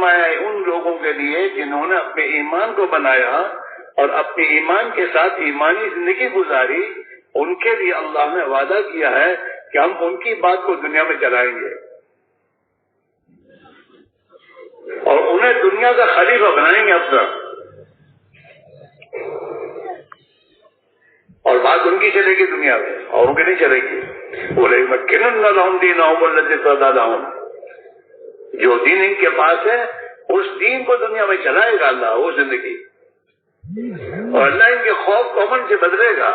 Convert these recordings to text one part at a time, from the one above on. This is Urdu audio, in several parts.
فرمایا ہے ان لوگوں کے لیے جنہوں نے اپنے ایمان کو بنایا اور اپنے ایمان کے ساتھ ایمانی زندگی گزاری، ان کے لیے اللہ نے وعدہ کیا ہے کہ ہم ان کی بات کو دنیا میں چلائیں گے اور انہیں دنیا کا خلیفہ بنائیں گے اپنا، اور بات ان کی چلے گی دنیا میں، اور ان کی نہیں چلے گی۔ وَلَيُمَكِّنَنَّ لَهُمْ دِينَهُمُ الَّذِي ارْتَضَىٰ لَهُمْ، جو دین ان کے پاس ہے اس دین کو دنیا میں چلائے گا اللہ، وہ زندگی، اور اللہ ان کے خوف کو امن سے بدلے گا۔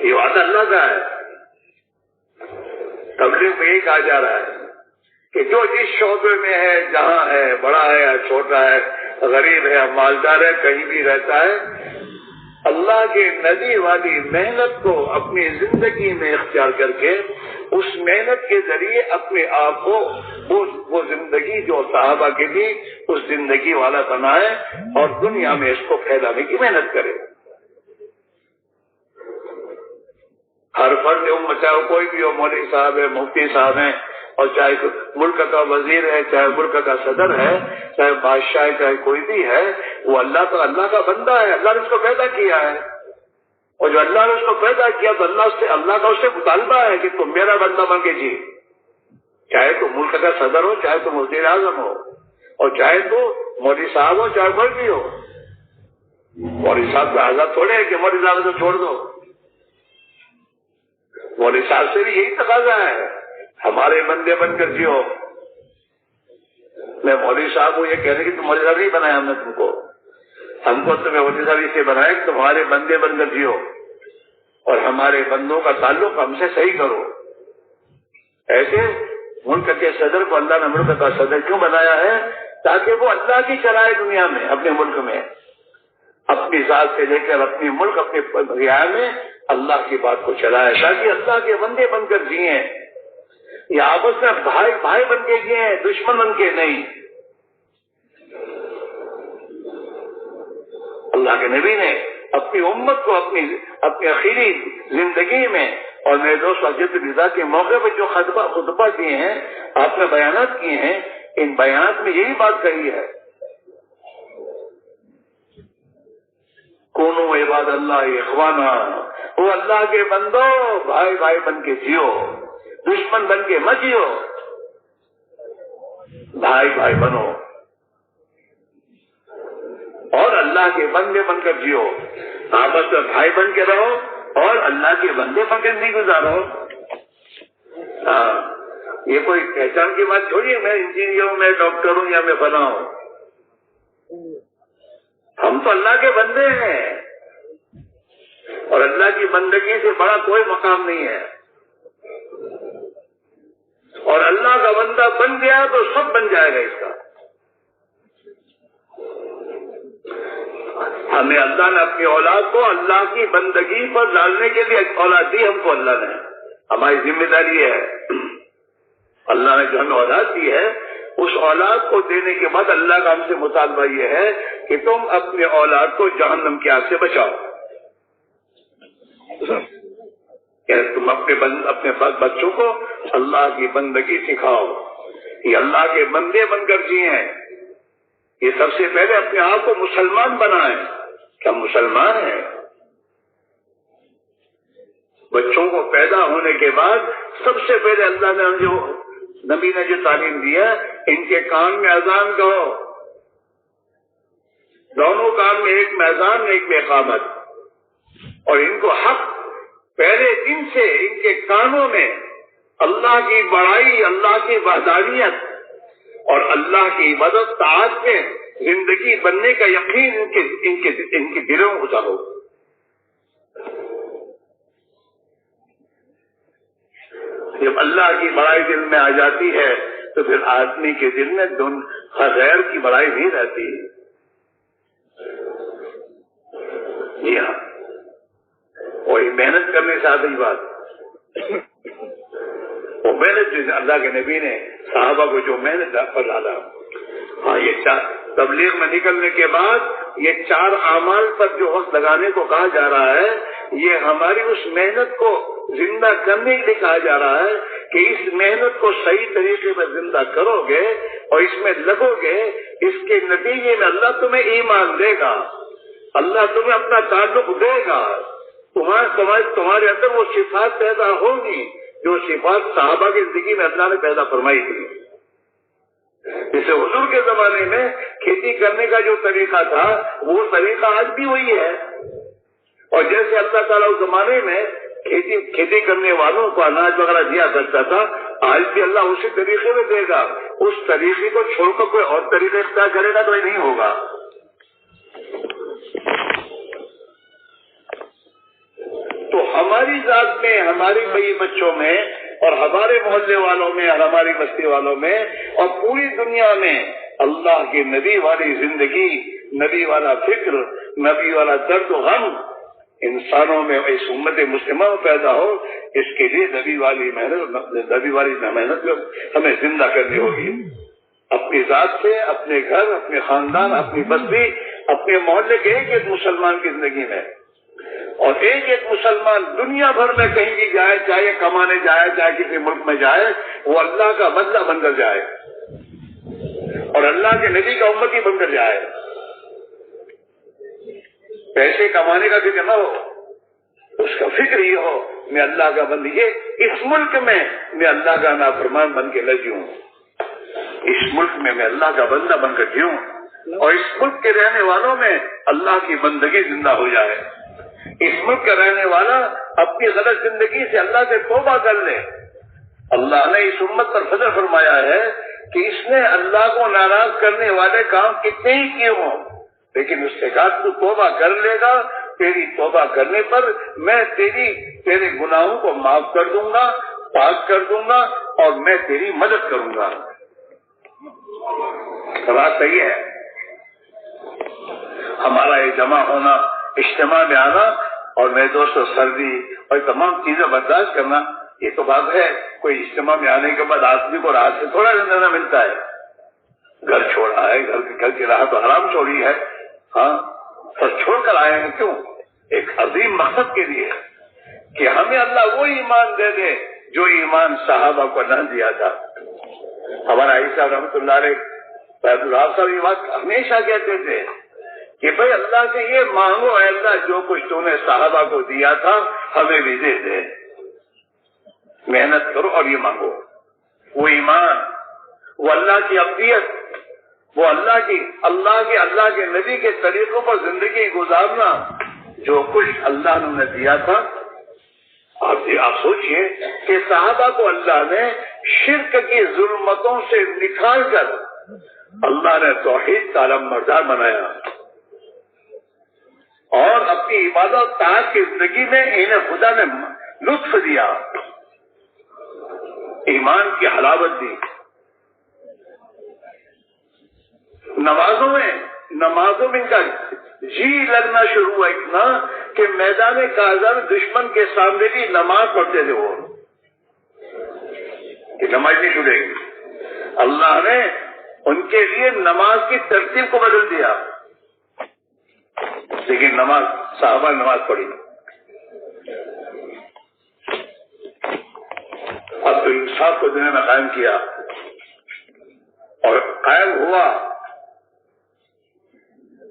یہ وعدہ اللہ کا ہے۔ تبلیغ میں یہی کہا جا رہا ہے کہ جو جس شعبے میں ہے، جہاں ہے، بڑا ہے یا چھوٹا ہے، غریب ہے یا مالدار ہے، کہیں بھی رہتا ہے، اللہ کے نبی والی محنت کو اپنی زندگی میں اختیار کر کے اس محنت کے ذریعے اپنے آپ کو وہ زندگی جو صحابہ کی تھی اس زندگی والا بنائے اور دنیا میں اس کو پھیلانے کی محنت کرے۔ ہر فرد امت، چاہے کوئی بھی ہو، مولوی صاحب ہے، مفتی صاحب ہیں، اور چاہے ملک کا وزیر ہے، چاہے ملک کا صدر ہے، چاہے بادشاہ ہے، چاہے کوئی بھی ہے، وہ اللہ کا بندہ ہے، اللہ نے اس کو پیدا کیا ہے، اور جو اللہ نے اس کو پیدا کیا تو اللہ کا اس سے مطالبہ ہے کہ تم میرا بندہ بن کے جی، چاہے تو ملک کا صدر ہو، چاہے تو وزیر اعظم ہو، اور چاہے تو مولوی صاحب ہو، چاہے کوئی بھی ہو۔ مولوی صاحب کا آزاد تھوڑے ہے کہ مولوی صاحب کو چھوڑ دو، مولوی صاحب سے بھی یہی تقاضا ہے، ہمارے بندے بن کر جیو۔ میں مولوی صاحب کو یہ کہنے کی تم مولوی صاحب نہیں بنایا ہم نے تم کو، ہم کو تمہیں مولوی صاحب سے بنایا کہ تمہارے بندے بن کر جیو اور ہمارے بندوں کا تعلق ہم سے صحیح کرو۔ ایسے ملک کے صدر کو اللہ نے ملک کا صدر کیوں بنایا ہے؟ تاکہ وہ اللہ کی چلائے دنیا میں، اپنے ملک میں، اپنی ذات سے لے کر اپنی ملک، اپنے رعایا میں اللہ کی بات کو چلائے، تاکہ اللہ کے بندے بن کر جیئیں، یہ آپس میں بھائی بن کے جیئیں، دشمن بن کے نہیں۔ اللہ کے نبی نے اپنی امت کو اپنی اخیری زندگی میں، اور میرے دوست حجت الوداع کے موقع پہ جو خطبہ دیے ہیں، آپ نے بیانات کیے ہیں، ان بیانات میں یہی بات کہی ہے، کونو عباد اللہ اخوانا، وہ اللہ کے بندو بھائی بن کے جیو، دشمن بن کے مت جیو، بھائی بنو اور اللہ کے بندے بن کر جیو، آپس میں بھائی بن کے رہو اور اللہ کے بندے بن کے نہیں گزارو۔ یہ کوئی پہچان کی بات چھوڑیے، میں انجینئر ہوں، میں ڈاکٹر ہوں یا میں فلاں ہوں، ہم تو اللہ کے بندے ہیں اور اللہ کی بندگی سے بڑا کوئی مقام نہیں ہے، اور اللہ کا بندہ بن گیا تو سب بن جائے گا اس کا۔ ہمیں اللہ نے اپنی اولاد کو اللہ کی بندگی پر ڈالنے کے لیے اولاد دی، ہم کو اللہ نے، ہماری ذمہ داری ہے، اللہ نے جو ہمیں اولاد دی ہے اس اولاد کو دینے کے بعد اللہ کا ہم سے مطالبہ یہ ہے کہ تم اپنے اولاد کو جہنم کی آگ سے بچاؤ، کہ تم اپنے بچوں کو اللہ کی بندگی سکھاؤ، یہ اللہ کے بندے بن کر جیئیں، یہ سب سے پہلے اپنے آپ کو مسلمان بنائیں کہ ہم مسلمان ہیں۔ بچوں کو پیدا ہونے کے بعد سب سے پہلے اللہ نے جو نبی نے جو تعلیم دیا، ان کے کان میں اذان کہو، دونوں کان میں، ایک میں اذان ایک میں اقامت، اور ان کو حق پہلے دن سے ان کے کانوں میں اللہ کی بڑائی، اللہ کی وحدانیت اور اللہ کی عبادت طاعت میں زندگی بننے کا یقین ان کے دلوں میں اتارو۔ جب اللہ کی بڑائی دل میں آ جاتی ہے تو پھر آدمی کے دل میں غیر کی بڑائی نہیں رہتی۔ جی ہاں، وہی محنت کرنے سے آتی بات، وہ محنت جو اللہ کے نبی نے صحابہ کو جو محنت پر ڈالا۔ ہاں، یہ تبلیغ میں نکلنے کے بعد یہ 4 اعمال پر جو وقت لگانے کو کہا جا رہا ہے، یہ ہماری اس محنت کو زندہ کرنے کے لیے کہا جا رہا ہے کہ اس محنت کو صحیح طریقے میں زندہ کرو گے اور اس میں لگو گے، اس کے نتیجے میں اللہ تمہیں ایمان دے گا، اللہ تمہیں اپنا تعلق دے گا، تمہارے اندر وہ صفات پیدا ہوگی جو صفات صحابہ کی زندگی میں اللہ نے پیدا فرمائی تھی۔ جیسے حضور کے زمانے میں کھیتی کرنے کا جو طریقہ تھا وہ طریقہ آج بھی وہی ہے، اور جیسے اللہ تعالیٰ اس زمانے میں کھیتی کرنے والوں کو اناج وغیرہ دیا کرتا تھا، آج بھی اللہ اسی طریقے میں دے گا۔ اس طریقے کو چھوڑ کر کوئی اور طریقہ اختیار کرے گا تو یہ نہیں ہوگا۔ تو ہماری ذات میں، ہماری بئی بچوں میں اور ہمارے محلے والوں میں اور ہماری بستی والوں میں اور پوری دنیا میں اللہ کی نبی والی زندگی، نبی والا فکر، نبی والا درد و غم انسانوں میں، اس امت مسلمہ میں پیدا ہو، اس کے لیے نبی والی محنت ہمیں زندہ کرنی ہوگی۔ اپنی ذات سے، اپنے گھر، اپنے خاندان، اپنی بستی، اپنے محلے کے ایک ایک مسلمان کی زندگی میں، اور ایک ایک مسلمان دنیا بھر میں کہیں بھی جائے، چاہے کمانے جائے، چاہے کسی ملک میں جائے، وہ اللہ کا بندہ بن کر جائے اور اللہ کے نبی کا امتی بن کر جائے۔ پیسے کمانے کا فکر نہ ہو، اس کا فکر یہ ہو میں اللہ کا بندہ، یہ اس ملک میں میں اللہ کا نافرمان بن کے نہ جیوں، اس ملک میں میں اللہ کا بندہ بن کر جیوں، اور اس ملک کے رہنے والوں میں اللہ کی بندگی زندہ ہو جائے۔ اس ملک کا رہنے والا اپنی غلط زندگی سے اللہ سے توبہ کر لے۔ اللہ نے اس امت پر فضل فرمایا ہے کہ اس نے اللہ کو ناراض کرنے والے کام کتنے ہی کیے ہوں، لیکن اس سے کہا تو توبہ کر لے گا، تیری توبہ کرنے پر میں تیرے گناہوں کو معاف کر دوں گا، پاک کر دوں گا، اور میں تیری مدد کروں گا۔ بات صحیح ہے۔ ہمارا یہ جمع ہونا، اجتماع میں آنا، اور میرے دوستوں سردی اور تمام چیزیں برداشت کرنا، یہ تو بات ہے۔ کوئی اجتماع میں آنے کے بعد آدمی کو رات سے تھوڑا زندہ ملتا ہے، گھر چھوڑا ہے، گھر کی راحت و آرام چھوڑی ہے، ہاں، پر چھوڑ کر آئے ہیں کیوں؟ ایک عظیم مقصد کے لیے کہ ہمیں اللہ وہ ایمان دے دے جو ایمان صحابہ کو نہ دیا تھا۔ ہمارا عیسیٰ رحمۃ اللہ علیہ صاحب یہ بات ہمیشہ کہتے تھے کہ بھائی اللہ سے یہ مانگو، اے اللہ جو کچھ تو نے صحابہ کو دیا تھا ہمیں بھی دے دے، محنت کرو اور یہ مانگو۔ وہ ایمان، وہ اللہ کی عبدیت، وہ اللہ کے نبی کے طریقوں پر زندگی گزارنا، جو کچھ اللہ نے انہیں دیا تھا۔ آپ سوچئے کہ صحابہ کو اللہ نے شرک کی ظلمتوں سے نکال کر اللہ نے توحید کا علمبردار بنایا، اور اپنی عبادت و طاعت کی زندگی میں انہیں خدا نے لطف دیا، ایمان کی حلاوت دی۔ نمازوں میں ان کا جی لگنا شروع ہوا اتنا کہ میدان کاذر دشمن کے سامنے بھی نماز پڑھتے تھے وہ، کہ نماز نہیں چھوٹے گی۔ اللہ نے ان کے لیے نماز کی ترتیب کو بدل دیا، لیکن صحابہ نے نماز پڑھی۔ اب تو انصاف کو دنیا میں قائم کیا اور قائم ہوا،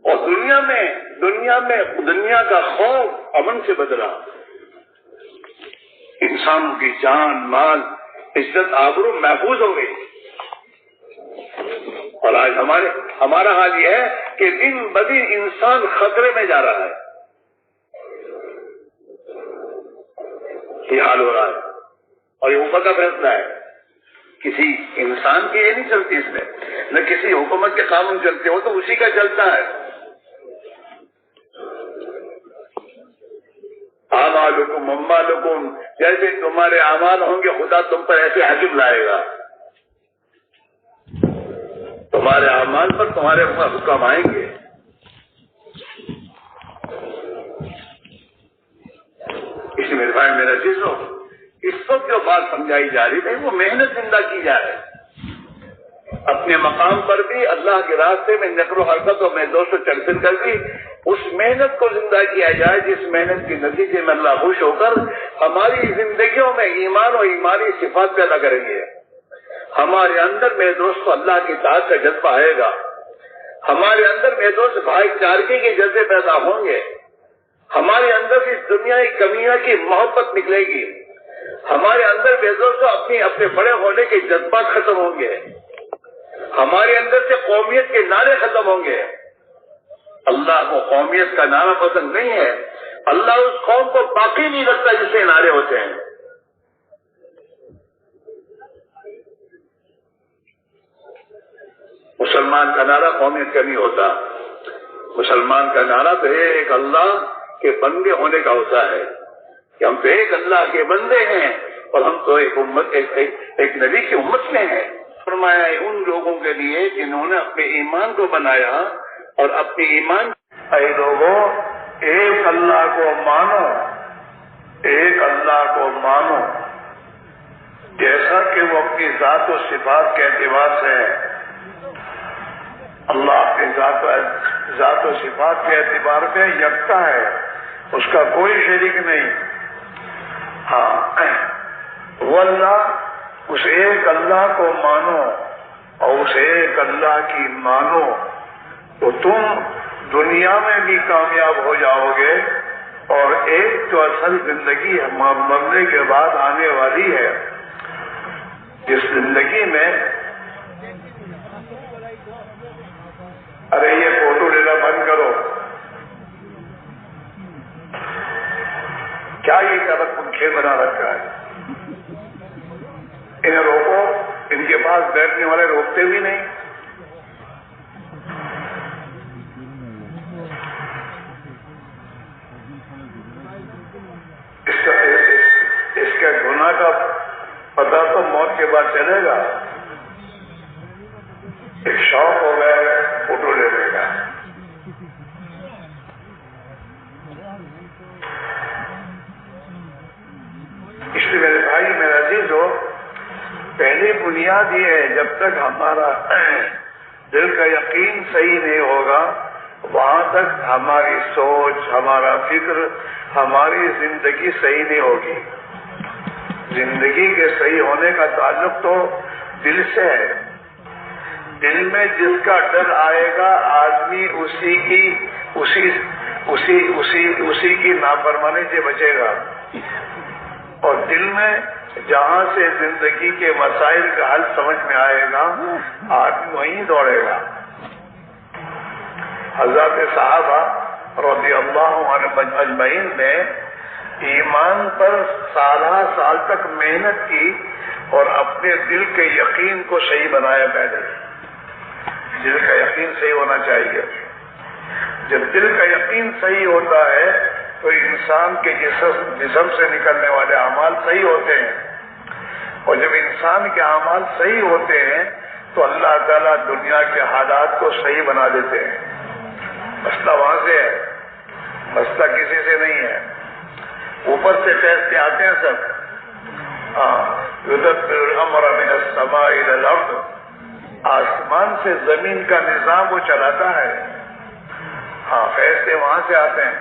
اور دنیا کا خوف امن سے بدلا، انسانوں کی جان، مال، عزت، آبرو محفوظ ہو گئی۔ اور آج ہمارا حال یہ ہے کہ دن بدن انسان خطرے میں جا رہا ہے، یہ حال ہو رہا ہے، اور یہ اوپر کا فیصلہ ہے، کسی انسان کی یہ نہیں چلتی، اس میں نہ کسی حکومت کے قانون چلتے ہو تو اسی کا چلتا ہے۔ اعمالکم اموالکم، جیسے تمہارے اعمال ہوں گے خدا تم پر ایسے حکم لائے گا، تمہارے اعمال پر تمہارے حکم آئیں گے۔ اسی میرے بھائی میرا عزیزو، اس وقت جو بات سمجھائی جا رہی ہے وہ محنت زندہ کی جا رہی ہے۔ اپنے مقام پر بھی اللہ کے راستے میں نقل و حرکتوں میں دوستوں چل پھر کر بھی اس محنت کو زندہ کیا جائے جس محنت کے نتیجے میں اللہ خوش ہو کر ہماری زندگیوں میں ایمان و ایمانی صفات پیدا کریں گے. ہمارے اندر میرے دوستوں اللہ کی اطاعت کا جذبہ آئے گا. ہمارے اندر میرے دوست بھائی چارگی کے جذبے پیدا ہوں گے. ہمارے اندر اس دنیا کی کمیوں کی محبت نکلے گی. ہمارے اندر میرے دوستوں اپنے بڑے ہونے کے جذبات ختم ہوں گے. ہمارے اندر سے قومیت کے نعرے ختم ہوں گے. اللہ کو قومیت کا نعرہ پسند نہیں ہے. اللہ اس قوم کو باقی نہیں رکھتا جس سے نعرے ہوتے ہیں. مسلمان کا نعرہ قومیت کا نہیں ہوتا. مسلمان کا نعرہ تو ایک اللہ کے بندے ہونے کا ہوتا ہے کہ ہم تو ایک اللہ کے بندے ہیں اور ہم تو ایک نبی کی امت میں ہیں. فرمایا ان لوگوں کے لیے جنہوں نے اپنے ایمان کو بنایا اور اپنے ایمان اے لوگوں ایک اللہ کو مانو, ایک اللہ کو مانو جیسا کہ وہ اپنی ذات و صفات کے اعتبار سے ہے. اللہ اپنی ذات و صفات کے اعتبار سے یکتا ہے, اس کا کوئی شریک نہیں. ہاں وہ اللہ اس ایک اللہ کو مانو اور اس ایک اللہ کی مانو تو تم دنیا میں بھی کامیاب ہو جاؤ گے. اور ایک تو اصل زندگی مرنے کے بعد آنے والی ہے, جس زندگی میں ارے یہ فوٹو لینا بند کرو, کیا یہ سبق پنکھے بنا رکھا ہے. انہیں روکو, ان کے پاس بیٹھنے والے روکتے بھی نہیں. اس کے گناہ کا پتہ تو موت کے بعد چلے گا. ایک شوق ہو گیا فوٹو لینے کا. اس لیے میرے بھائی میرا عزیز ہو, پہلی بنیاد یہ ہے جب تک ہمارا دل کا یقین صحیح نہیں ہوگا وہاں تک ہماری سوچ, ہمارا فکر, ہماری زندگی صحیح نہیں ہوگی. زندگی کے صحیح ہونے کا تعلق تو دل سے ہے. دل میں جس کا ڈر آئے گا آدمی اسی کی نافرمانی سے بچے گا. اور دل میں جہاں سے زندگی کے مسائل کا حل سمجھ میں آئے گا آدمی وہیں دوڑے گا. حضرت صحابہ رضی اللہ عنہم اجمعین نے ایمان پر سال تک محنت کی اور اپنے دل کے یقین کو صحیح بنایا. پہلے دل کا یقین صحیح ہونا چاہیے. جب دل کا یقین صحیح ہوتا ہے تو انسان کے جسم سے نکلنے والے اعمال صحیح ہوتے ہیں. اور جب انسان کے اعمال صحیح ہوتے ہیں تو اللہ تعالیٰ دنیا کے حالات کو صحیح بنا دیتے ہیں. مسئلہ وہاں سے ہے, مسئلہ کسی سے نہیں ہے. اوپر سے فیصلے آتے ہیں سب. یدبر الامر من السماء الى الارض, آسمان سے زمین کا نظام وہ چلاتا ہے. ہاں فیصلے وہاں سے آتے ہیں.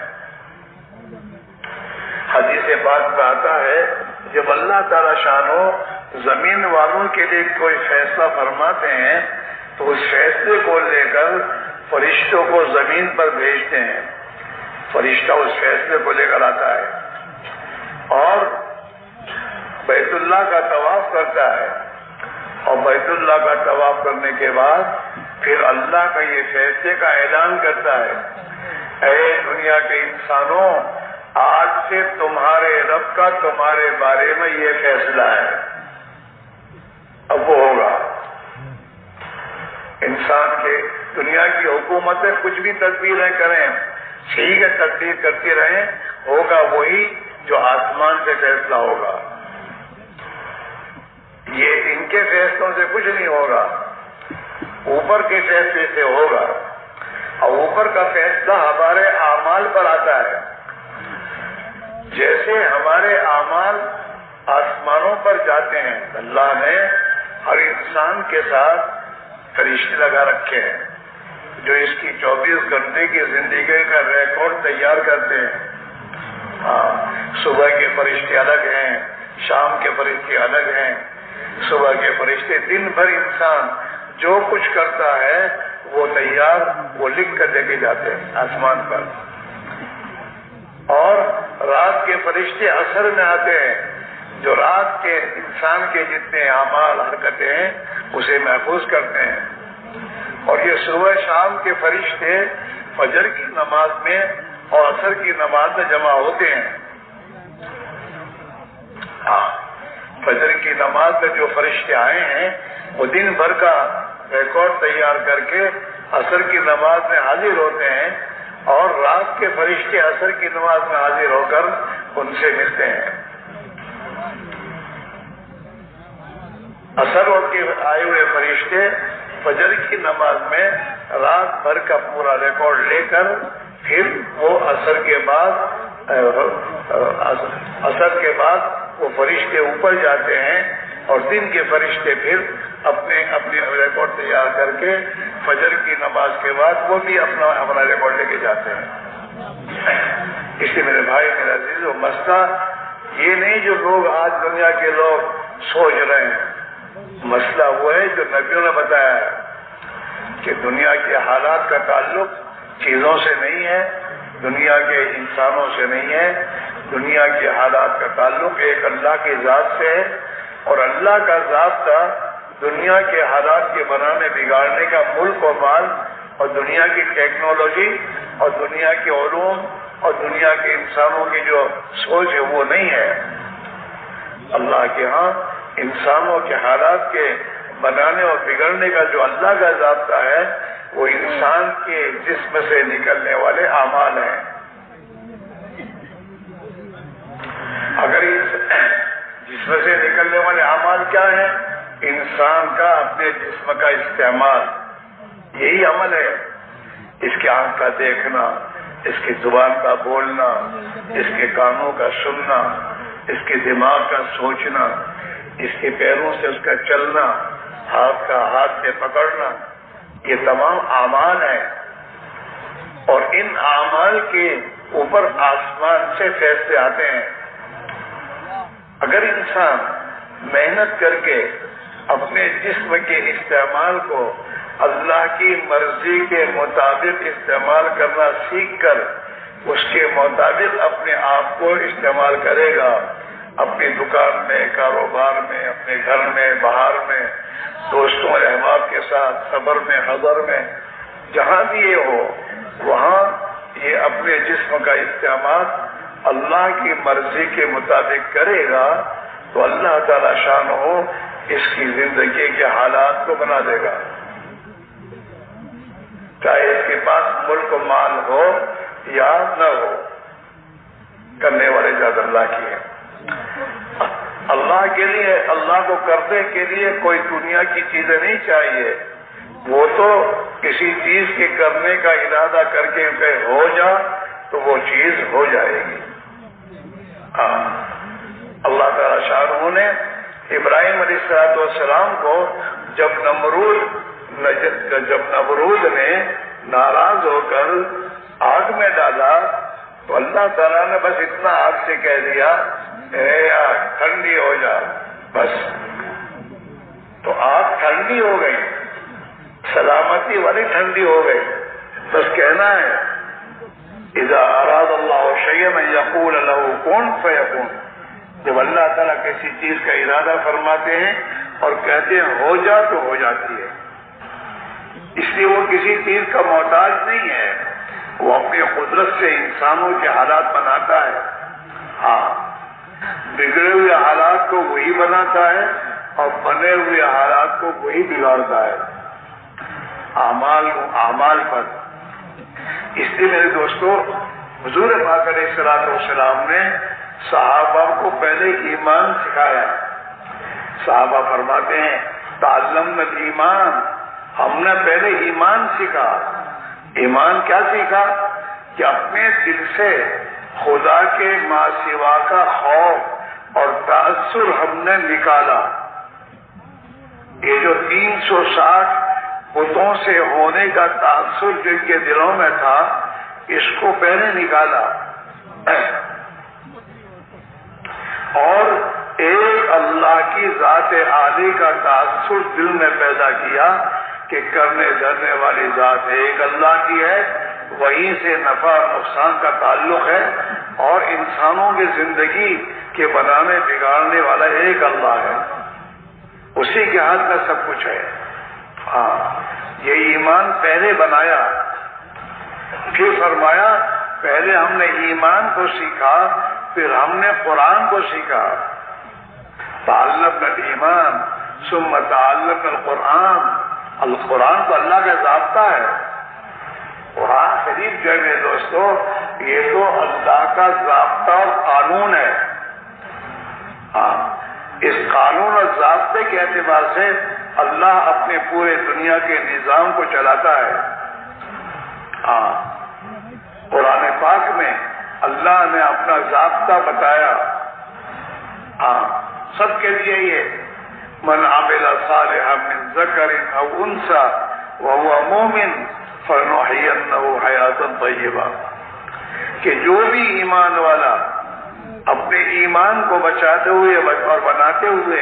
حدیث بات میں آتا ہے جب اللہ تعالیٰ شانو زمین والوں کے لیے کوئی فیصلہ فرماتے ہیں تو اس فیصلے کو لے کر فرشتوں کو زمین پر بھیجتے ہیں. فرشتہ اس فیصلے کو لے کر آتا ہے اور بیت اللہ کا طواف کرتا ہے. اور بیت اللہ کا طواف کرنے کے بعد پھر اللہ کا یہ فیصلے کا اعلان کرتا ہے, اے دنیا کے انسانوں آج سے تمہارے رب کا تمہارے بارے میں یہ فیصلہ ہے. اب وہ ہوگا. انسان کے دنیا کی حکومتیں کچھ بھی تدبیریں کریں, ٹھیک ہے تدبیر کرتی رہیں, ہوگا وہی جو آسمان سے فیصلہ ہوگا. یہ ان کے فیصلوں سے کچھ نہیں ہوگا, اوپر کے فیصلے سے ہوگا. اور اوپر کا فیصلہ ہمارے اعمال پر آتا ہے. جیسے ہمارے اعمال آسمانوں پر جاتے ہیں, اللہ نے ہر انسان کے ساتھ فرشتے لگا رکھے ہیں جو اس کی 24 گھنٹے کی زندگی کا ریکارڈ تیار کرتے ہیں۔ صبح کے فرشتے الگ ہیں، شام کے فرشتے الگ ہیں۔ صبح کے فرشتے دن بھر انسان جو کچھ کرتا ہے وہ تیار، وہ لکھ کر لے کے جاتے ہیں آسمان پر۔ اور رات کے فرشتے عصر میں آتے ہیں، جو رات کے انسان کے جتنے اعمال حرکتیں ہیں اسے محفوظ کرتے ہیں۔ اور یہ صبح شام کے فرشتے فجر کی نماز میں اور عصر کی نماز میں جمع ہوتے ہیں۔ فجر کی نماز میں جو فرشتے آئے ہیں وہ دن بھر کا ریکارڈ تیار کر کے عصر کی نماز میں حاضر ہوتے ہیں، اور رات کے فرشتے عصر کی نماز میں حاضر ہو کر ان سے ملتے ہیں۔ عصر کے آئے ہوئے فرشتے فجر کی نماز میں رات بھر کا پورا ریکارڈ لے کر پھر وہ عصر کے بعد وہ فرشتے اوپر جاتے ہیں، اور دن کے فرشتے پھر اپنے ریکارڈ تیار کر کے فجر کی نماز کے بعد وہ بھی اپنا ریکارڈ لے کے جاتے ہیں۔ اس لیے میرے بھائی میرے عزیز، وہ مسئلہ یہ نہیں جو لوگ آج دنیا کے لوگ سوچ رہے ہیں، مسئلہ وہ ہے جو نبیوں نے بتایا ہے کہ دنیا کے حالات کا تعلق چیزوں سے نہیں ہے، دنیا کے انسانوں سے نہیں ہے، دنیا کے حالات کا تعلق ایک اللہ کی ذات سے ہے، اور اللہ کا ضابطہ دنیا کے حالات کے بنانے بگاڑنے کا ملک و مال اور دنیا کی ٹیکنالوجی اور دنیا کے علوم اور دنیا کے انسانوں کی جو سوچ ہے وہ نہیں ہے۔ اللہ کے ہاں انسانوں کے حالات کے بنانے اور بگڑنے کا جو اللہ کا ضابطہ ہے وہ انسان کے جسم سے نکلنے والے اعمال ہیں۔ اگر جسم سے نکلنے والے اعمال کیا ہیں؟ انسان کا اپنے جسم کا استعمال، یہی عمل ہے۔ اس کے آنکھ کا دیکھنا، اس کی زبان کا بولنا، اس کے کانوں کا سننا، اس کے دماغ کا سوچنا، اس کے پیروں سے اس کا چلنا، ہاتھ کا ہاتھ سے پکڑنا، یہ تمام اعمال ہیں، اور ان اعمال کے اوپر آسمان سے فیصلے آتے ہیں۔ اگر انسان محنت کر کے اپنے جسم کے استعمال کو اللہ کی مرضی کے مطابق استعمال کرنا سیکھ کر اس کے مطابق اپنے آپ کو استعمال کرے گا، اپنی دکان میں، کاروبار میں، اپنے گھر میں، باہر میں، دوستوں اور احباب کے ساتھ، صبر میں، حضر میں، جہاں بھی یہ ہو وہاں یہ اپنے جسم کا استعمال اللہ کی مرضی کے مطابق کرے گا تو اللہ تعالی شان ہو اس کی زندگی کے حالات کو بنا دے گا، چاہے اس کے پاس ملک و مال ہو یا نہ ہو، کرنے والے ذات اللہ کی ہے۔ اللہ کے لیے، اللہ کو کرنے کے لیے کوئی دنیا کی چیزیں نہیں چاہیے، وہ تو کسی چیز کے کرنے کا ارادہ کر کے کہ ہو جا تو وہ چیز ہو جائے گی۔ اللہ تعالی شاہ نے ابراہیم علیہ السلام کو جب نمرود نے ناراض ہو کر آگ میں ڈالا تو اللہ تعالیٰ نے بس اتنا آگ سے کہہ دیا اے آگ ٹھنڈی ہو جا، بس تو آگ ٹھنڈی ہو گئی، سلامتی والی ٹھنڈی ہو گئی۔ بس کہنا ہے اذا اراد اللہ شیئا یقول له کن فیکون، جب اللہ تعالیٰ کسی چیز کا ارادہ فرماتے ہیں اور کہتے ہیں ہو جا تو ہو جاتی ہے۔ اس لیے وہ کسی چیز کا محتاج نہیں ہے، وہ اپنی قدرت سے انسانوں کے حالات بناتا ہے۔ ہاں، بگڑے ہوئے حالات کو وہی بناتا ہے اور بنے ہوئے حالات کو وہی بگاڑتا ہے، اعمال پر۔ اس لیے میرے دوستو، حضور پاک علیہ السلام نے صحابہ کو پہلے ایمان سکھایا۔ صحابہ فرماتے ہیں تعلمنا الایمان، ہم نے پہلے ایمان سیکھا۔ ایمان کیا سیکھا؟ کہ اپنے دل سے خدا کے ما سوا کا خوف اور تعصر ہم نے نکالا۔ یہ جو 360 بتوں سے ہونے کا تاثر جو ان کے دلوں میں تھا اس کو پہلے نکالا اور ایک اللہ کی ذات عالی کا تاثر دل میں پیدا کیا کہ کرنے دھرنے والی ذات ایک اللہ کی ہے، وہیں سے نفع اور نقصان کا تعلق ہے، اور انسانوں کی زندگی کے بنانے بگاڑنے والا ایک اللہ ہے، اسی کے ہاتھ میں سب کچھ ہے۔ ہاں، یہ ایمان پہلے بنایا، پھر فرمایا پہلے ہم نے ایمان کو سیکھا، پھر ہم نے قرآن کو سیکھا۔ تعلمنا الایمان ثم تعلمنا القرآن۔ القرآن تو اللہ کا ضابطہ ہے، قرآن شریف جو ہے میرے دوستو یہ تو اللہ کا ضابطہ اور قانون ہے۔ ہاں، اس قانون اور ضابطے کے اعتبار سے اللہ اپنے پورے دنیا کے نظام کو چلاتا ہے۔ ہاں، قرآن پاک میں اللہ نے اپنا ضابطہ بتایا۔ ہاں، سب کے لیے یہ من عمل صالحا من ذکر او انثى وهو مؤمن فلنحيينه حیاتا طیبہ، کہ جو بھی ایمان والا اپنے ایمان کو بچاتے ہوئے اور بناتے ہوئے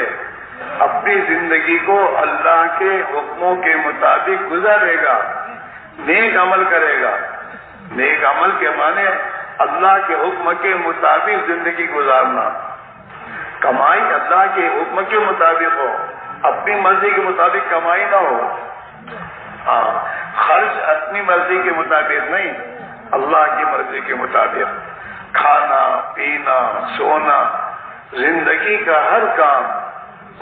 اپنی زندگی کو اللہ کے حکموں کے مطابق گزارے گا، نیک عمل کرے گا۔ نیک عمل کے معنی اللہ کے حکم کے مطابق زندگی گزارنا، کمائی اللہ کے حکم کے مطابق ہو، اپنی مرضی کے مطابق کمائی نہ ہو۔ ہاں، خرچ اپنی مرضی کے مطابق نہیں، اللہ کی مرضی کے مطابق۔ کھانا پینا سونا زندگی کا ہر کام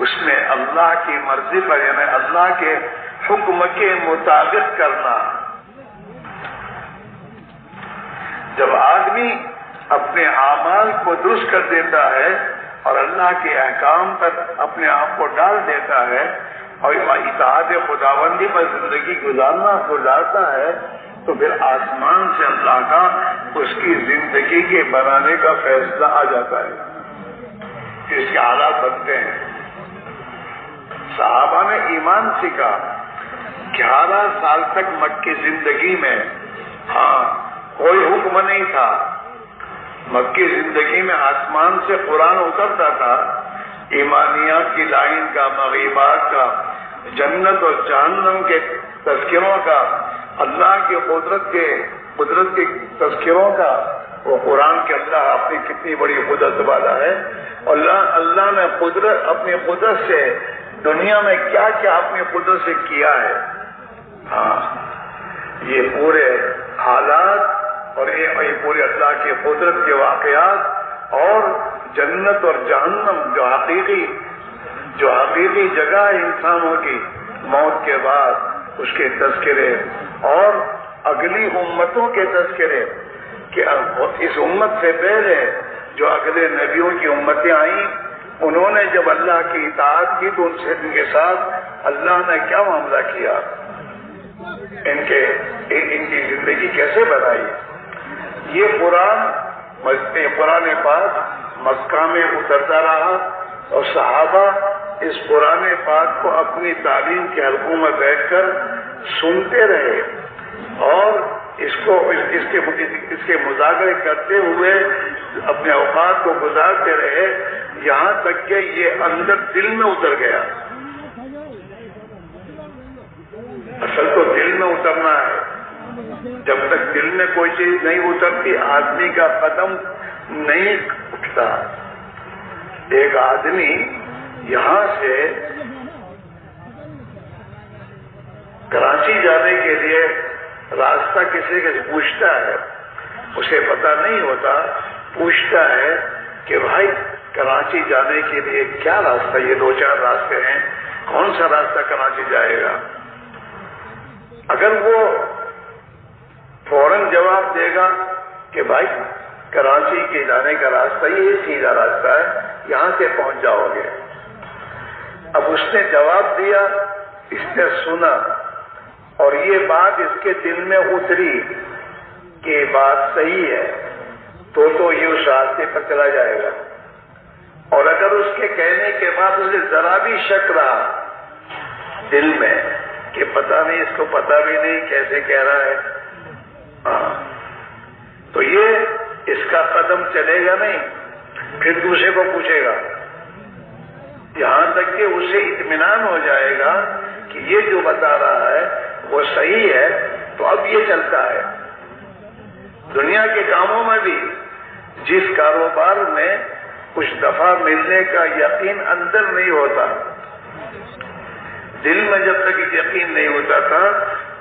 اس میں اللہ کی مرضی پر یعنی اللہ کے حکم کے مطابق کرنا۔ جب آدمی اپنے اعمال کو درست کر دیتا ہے اور اللہ کے احکام پر اپنے آپ کو ڈال دیتا ہے اور اطاعت خداوندی پر زندگی گزارتا ہے تو پھر آسمان سے اللہ کا اس کی زندگی کے بنانے کا فیصلہ آ جاتا ہے، اس کے حالات بنتے ہیں۔ صحابہ نے ایمان سیکھا، 11 سال تک مکی زندگی میں ہاں کوئی حکم نہیں تھا۔ مکی زندگی میں آسمان سے قرآن اترتا تھا، ایمانیات کی لائن کا، مغیبات کا، جنت اور جہنم کے تذکروں کا، اللہ کی قدرت کے تذکروں کا۔ وہ قرآن کے اللہ اپنی کتنی بڑی قدرت والا ہے، اور اللہ نے اپنی قدرت سے دنیا میں کیا کیا اپنی قدرت سے کیا ہے۔ ہاں، یہ پورے حالات اور یہ پورے اللہ کی قدرت کے واقعات اور جنت اور جہنم جو حقیقی جگہ ہے انسانوں کی موت کے بعد، اس کے تذکرے اور اگلی امتوں کے تذکرے کہ اس امت سے پہلے جو اگلے نبیوں کی امتیں آئیں انہوں نے جب اللہ کی اطاعت کی تو ان کے ساتھ اللہ نے کیا معاملہ کیا، ان کی زندگی کیسے بنائی۔ یہ قرآن پاک مکہ میں اترتا رہا اور صحابہ اس قرآن پاک کو اپنی تعلیم کے حلقوں میں بیٹھ کر سنتے رہے اور اس کے مذاکرے کرتے ہوئے اپنے اوقات کو گزارتے رہے، یہاں تک کہ یہ اندر دل میں اتر گیا۔ اصل تو دل میں اترنا ہے، جب تک دل میں کوئی چیز نہیں اترتی آدمی کا قدم نہیں اٹھتا۔ ایک آدمی یہاں سے کراچی جانے کے لیے راستہ کسی سے پوچھتا ہے، اسے پتہ نہیں ہوتا، پوچھتا ہے کہ بھائی کراچی جانے کے لیے کیا راستہ، یہ 2-4 راستے ہیں، کون سا راستہ کراچی جائے گا؟ اگر وہ فوراً جواب دے گا کہ بھائی کراچی کے جانے کا راستہ یہ سیدھا راستہ ہے، یہاں سے پہنچ جاؤ گے۔ اب اس نے جواب دیا، اس نے سنا اور یہ بات اس کے دل میں اتری کہ یہ بات صحیح ہے تو یہ اس راستے پر چلا جائے گا، اور اگر اس کے کہنے کے بعد اسے ذرا بھی شک رہا دل میں کہ پتہ نہیں، اس کو پتہ بھی نہیں کیسے کہہ رہا ہے. تو یہ اس کا قدم چلے گا نہیں، پھر دوسرے کو پوچھے گا، یہاں تک کہ اسے اطمینان ہو جائے گا کہ یہ جو بتا رہا ہے وہ صحیح ہے، تو اب یہ چلتا ہے. دنیا کے کاموں میں بھی جس کاروبار میں کچھ دفعہ ملنے کا یقین اندر نہیں ہوتا، دل میں جب تک یقین نہیں ہوتا تھا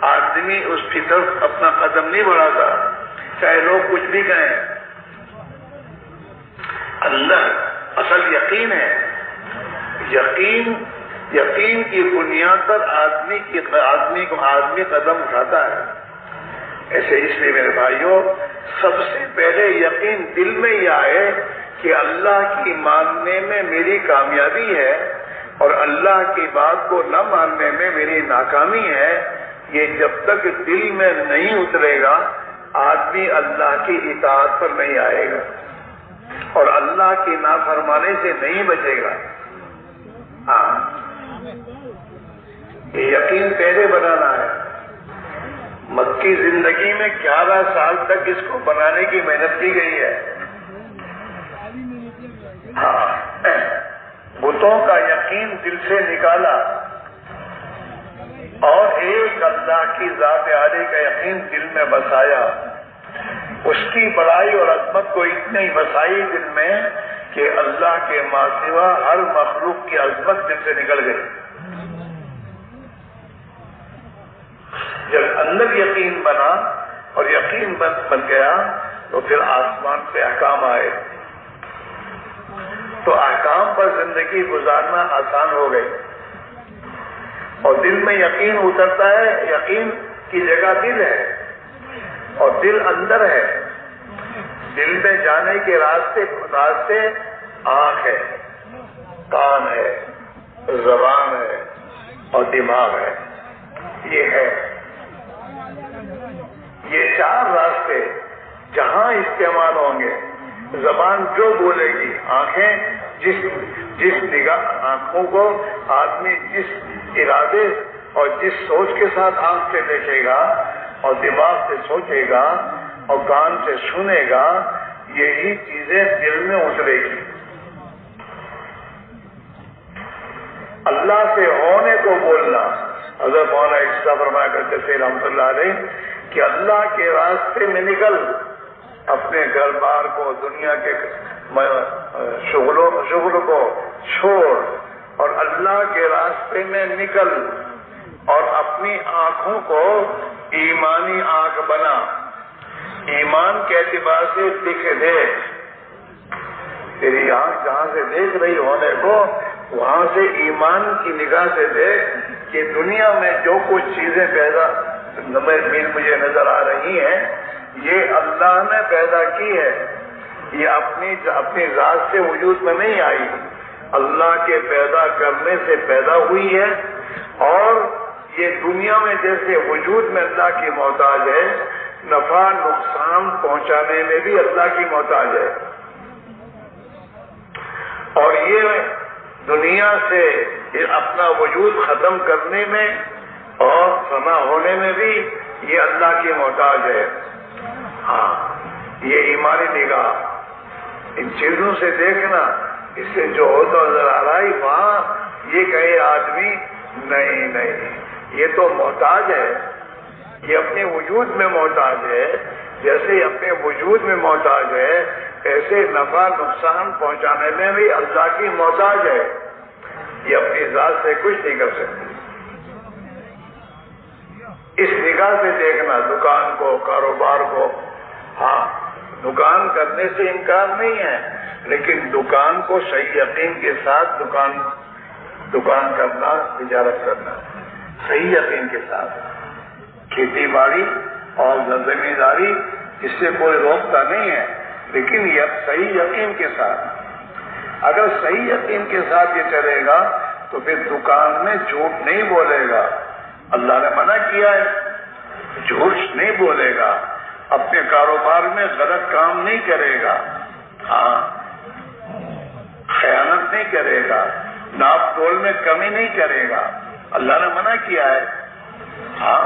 آدمی اس کی طرف اپنا قدم نہیں بڑھاتا، چاہے لوگ کچھ بھی کہیں. اندر اصل یقین ہے. یقین کی بنیاد پر آدمی قدم اٹھاتا ہے. ایسے اس لیے میرے بھائیوں، سب سے پہلے یقین دل میں یہ آئے کہ اللہ کی ماننے میں میری کامیابی ہے اور اللہ کی بات کو نہ ماننے میں میری ناکامی ہے. یہ جب تک دل میں نہیں اترے گا آدمی اللہ کی اطاعت پر نہیں آئے گا اور اللہ کی نافرمانی سے نہیں بچے گا. یہ یقین پہلے بنانا ہے. مکی زندگی میں 11 سال تک اس کو بنانے کی محنت کی گئی ہے. بتوں کا یقین دل سے نکالا اور ایک اللہ کی ذات عالی کا یقین دل میں بسایا. اس کی بڑائی اور عظمت کو اتنی بسائی دل میں کہ اللہ کے ماں سوا ہر مخلوق کی عظمت دل سے نکل گئی. جب اندر یقین بنا اور یقین بن گیا تو پھر آسمان سے احکام آئے تو احکام پر زندگی گزارنا آسان ہو گئی. اور دل میں یقین اترتا ہے، یقین کی جگہ دل ہے اور دل اندر ہے. دل میں جانے کے راستے آنکھ ہے، کان ہے، زبان ہے اور دماغ ہے. یہ ہے، یہ 4 راستے جہاں استعمال ہوں گے. زبان جو بولے گی، آنکھیں جس نگاہ آنکھوں کو آدمی جس ارادے اور جس سوچ کے ساتھ آنکھ سے دیکھے گا اور دماغ سے سوچے گا اور کان سے سنے گا، یہی چیزیں دل میں اترے گی. اللہ سے ہونے کو بولنا. حضرت مولانا عیسیٰ فرمایا کرتے تھے رحمۃ اللہ علیہ کہ اللہ کے راستے میں نکل، اپنے گھر بار کو، دنیا کے شغل کو چھوڑ اور اللہ کے راستے میں نکل اور اپنی آنکھوں کو ایمانی آنکھ بنا. ایمان کے اعتبار سے دکھ دے. تیری آنکھ جہاں سے دیکھ رہی ہونے کو وہاں سے ایمان کی نگاہ سے دیکھ کہ دنیا میں جو کچھ چیزیں پیدا مجھے نظر آ رہی ہیں یہ اللہ نے پیدا کی ہے. یہ اپنی ذات سے وجود میں نہیں آئی، اللہ کے پیدا کرنے سے پیدا ہوئی ہے. اور یہ دنیا میں جیسے وجود میں اللہ کی محتاج ہے، نفع نقصان پہنچانے میں بھی اللہ کی محتاج ہے. اور یہ دنیا سے اپنا وجود ختم کرنے میں اور فنا ہونے میں بھی یہ اللہ کی محتاج ہے. یہ ایمانی نگاہ، ان چیزوں سے دیکھنا، اس سے جو ہوتا نظر آ رہا ہے وہاں یہ کہے آدمی نہیں یہ تو محتاج ہے، یہ اپنے وجود میں محتاج ہے. جیسے اپنے وجود میں محتاج ہے ایسے نفع نقصان پہنچانے میں بھی اللہ کی محتاج ہے. یہ اپنی ذات سے کچھ نہیں کر سکتی. اس نگاہ سے دیکھنا دکان کو، کاروبار کو. دکان کرنے سے انکار نہیں ہے، لیکن دکان کو صحیح یقین کے ساتھ دکان کرنا، تجارت کرنا صحیح یقین کے ساتھ. کھیتی باڑی اور زمینداری اس سے کوئی روکتا نہیں ہے، لیکن یہ صحیح یقین کے ساتھ. اگر صحیح یقین کے ساتھ یہ چلے گا تو پھر دکان میں جھوٹ نہیں بولے گا. اللہ نے منع کیا ہے، جھوٹ نہیں بولے گا. اپنے کاروبار میں غلط کام نہیں کرے گا، خیانت نہیں کرے گا، ناپ تول میں کمی نہیں کرے گا. اللہ نے منع کیا ہے. ہاں،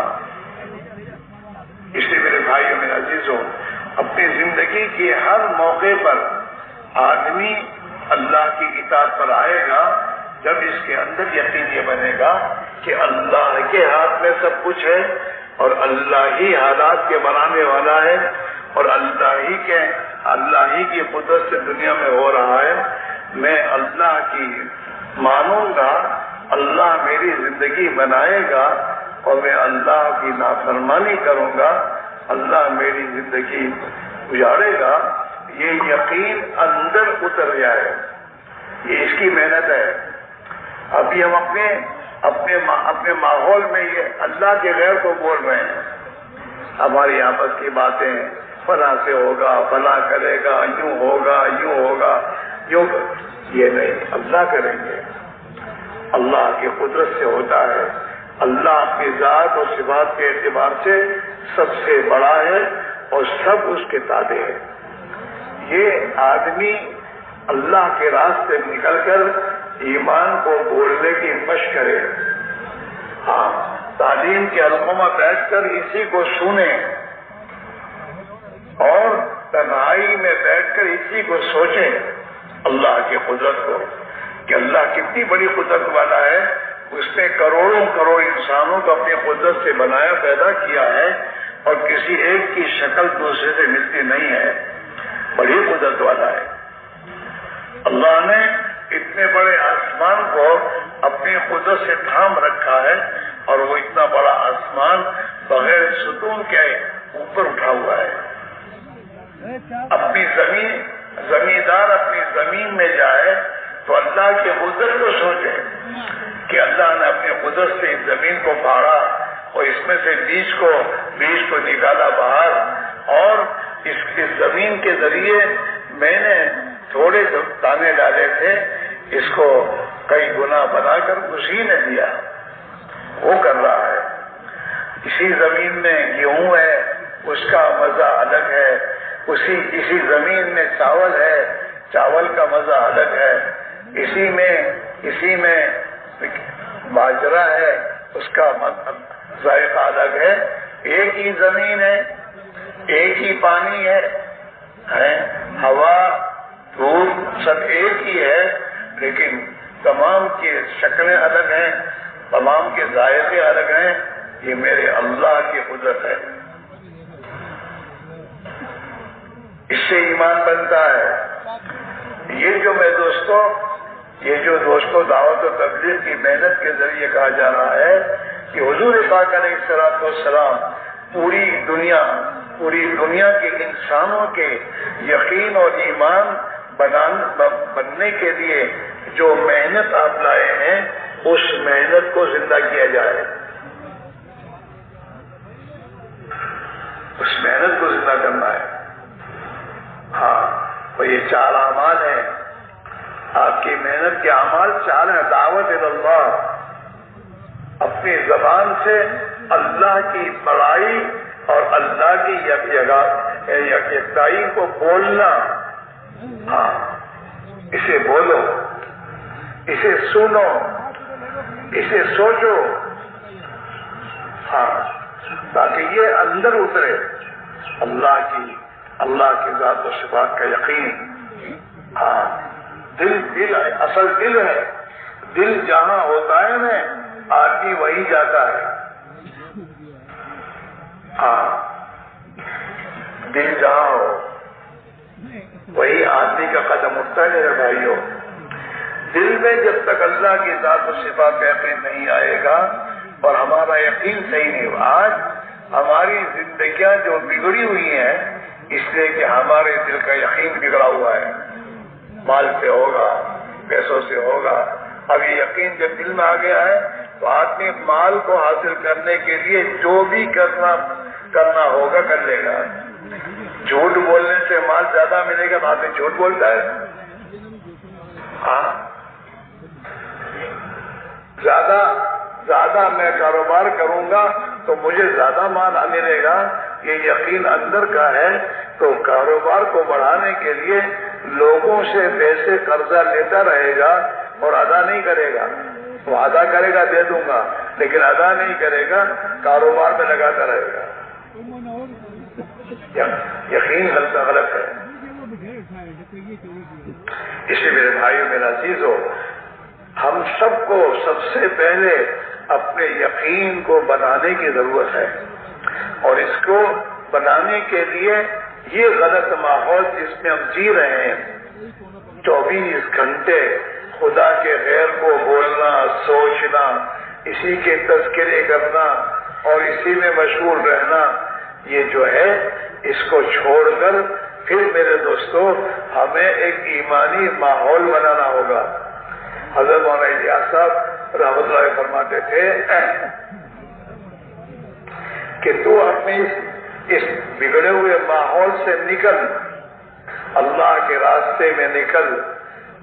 اس لیے میرے بھائیوں میرے عزیزوں، اپنی زندگی کے ہر موقع پر آدمی اللہ کی اطاعت پر آئے گا جب اس کے اندر یقین یہ بنے گا کہ اللہ کے ہاتھ میں سب کچھ ہے اور اللہ ہی حالات کے بنانے والا ہے اور اللہ ہی کی قدرت سے دنیا میں ہو رہا ہے. میں اللہ کی مانوں گا، اللہ میری زندگی بنائے گا اور میں اللہ کی نافرمانی کروں گا، اللہ میری زندگی اجاڑے گا. یہ یقین اندر اتر جائے، یہ اس کی محنت ہے. ابھی ہم اپنے ماحول میں یہ اللہ کے غیر کو بول رہے ہیں، ہماری آپس کی باتیں، فلاں سے ہوگا، فلاں کرے گا، یوں ہوگا، یوں ہوگا، یوں. یہ نہیں، اللہ کریں گے. اللہ کی قدرت سے ہوتا ہے. اللہ اپنی ذات اور صفات کے اعتبار سے سب سے بڑا ہے اور سب اس کے تابع ہے. یہ آدمی اللہ کے راستے نکل کر ایمان کو بولنے کی مشق کرے. ہاں، تعلیم کے حلقوں میں بیٹھ کر اسی کو سنیں اور تنہائی میں بیٹھ کر اسی کو سوچیں، اللہ کی قدرت کو، کہ اللہ کتنی بڑی قدرت والا ہے. اس نے کروڑوں کروڑ انسانوں کو اپنی قدرت سے بنایا، پیدا کیا ہے اور کسی ایک کی شکل دوسرے سے ملتی نہیں ہے. بڑی قدرت والا ہے. اللہ نے اتنے بڑے آسمان کو اپنی قدرت سے تھام رکھا ہے اور وہ اتنا بڑا آسمان بغیر ستون کے اوپر اٹھا ہوا ہے. اپنی زمیندار اپنی زمین میں جائے تو اللہ کی قدرت کو سوچے کہ اللہ نے اپنی قدرت سے اس زمین کو پھاڑا اور اس میں سے بیج کو نکالا باہر، اور اس زمین کے ذریعے میں نے تھوڑے دانے ڈالے تھے، اس کو کئی گنا بنا کر اسی نے دیا. وہ کر رہا ہے. اسی زمین میں گیہوں ہے، اس کا مزہ الگ ہے. اسی زمین میں چاول ہے، چاول کا مزہ الگ ہے. اسی میں باجرا ہے، اس کا ذائقہ الگ ہے. ایک ہی زمین ہے، ایک ہی پانی ہے، ہوا دھوپ سب ایک ہی ہے، لیکن تمام کی شکلیں الگ ہیں، تمام کے ذائقے الگ ہیں. یہ میرے اللہ کی قدرت ہے. اس سے ایمان بنتا ہے. یہ جو دوستوں دعوت و تبلیغ کی محنت کے ذریعے کہا جا رہا ہے کہ حضور پاک علیہ الصلوۃ والسلام پوری دنیا کے انسانوں کے یقین اور ایمان بننے کے لیے جو محنت آپ لائے ہیں، اس محنت کو زندہ کیا جائے. اس محنت کو زندہ کرنا ہے. ہاں، تو یہ 4 اعمال ہیں. آپ کی محنت کے اعمال 4 ہیں. دعوت اللہ، اپنی زبان سے اللہ کی بڑائی اور اللہ کی یکتائی کو بولنا. ہاں، اسے بولو، اسے سنو، اسے سوچو. ہاں، تاکہ یہ اندر اترے اللہ کی ذات و صفات کا یقین. ہاں، دل اصل دل ہے. دل جہاں ہوتا ہے نا، آدمی وہی جاتا ہے. ہاں، دل جہاں ہو وہی آدمی کا قدم اٹھتا ہے. میرے بھائیوں، دل میں جب تک اللہ کی ذات و صفات کا یقین نہیں آئے گا اور ہمارا یقین صحیح نہیں ہوا. آج ہماری زندگیاں جو بگڑی ہوئی ہیں اس لیے کہ ہمارے دل کا یقین بگڑا ہوا ہے. مال سے ہوگا، پیسوں سے ہوگا. اب یہ یقین جب دل میں آ گیا ہے تو آدمی مال کو حاصل کرنے کے لیے جو بھی کرنا ہوگا کر لے گا. جھوٹ بولنے سے مال زیادہ ملے گا، آدمی جھوٹ بولتا ہے. ہاں، زیادہ میں کاروبار کروں گا تو مجھے زیادہ مال ملے گا. یہ یقین اندر کا ہے. تو کاروبار کو بڑھانے کے لیے لوگوں سے پیسے قرضہ لیتا رہے گا اور ادا نہیں کرے گا. وہ ادا کرے گا دے دوں گا، لیکن ادا نہیں کرے گا، کاروبار میں لگاتا رہے گا. یقین غلط ہے. اس لیے میرے بھائیوں میرا عزیزو، ہم سب کو سب سے پہلے اپنے یقین کو بنانے کی ضرورت ہے، اور اس کو بنانے کے لیے یہ غلط ماحول جس میں ہم جی رہے ہیں، 24 گھنٹے خدا کے غیر کو بولنا، سوچنا، اسی کے تذکرے کرنا اور اسی میں مشغول رہنا، یہ جو ہے اس کو چھوڑ کر پھر میرے دوستو ہمیں ایک ایمانی ماحول بنانا ہوگا. حضرت مولانا الیاس صاحب رحمۃ اللہ علیہ فرماتے تھے کہ تو اپنے اس بگڑے ہوئے ماحول سے نکل، اللہ کے راستے میں نکل،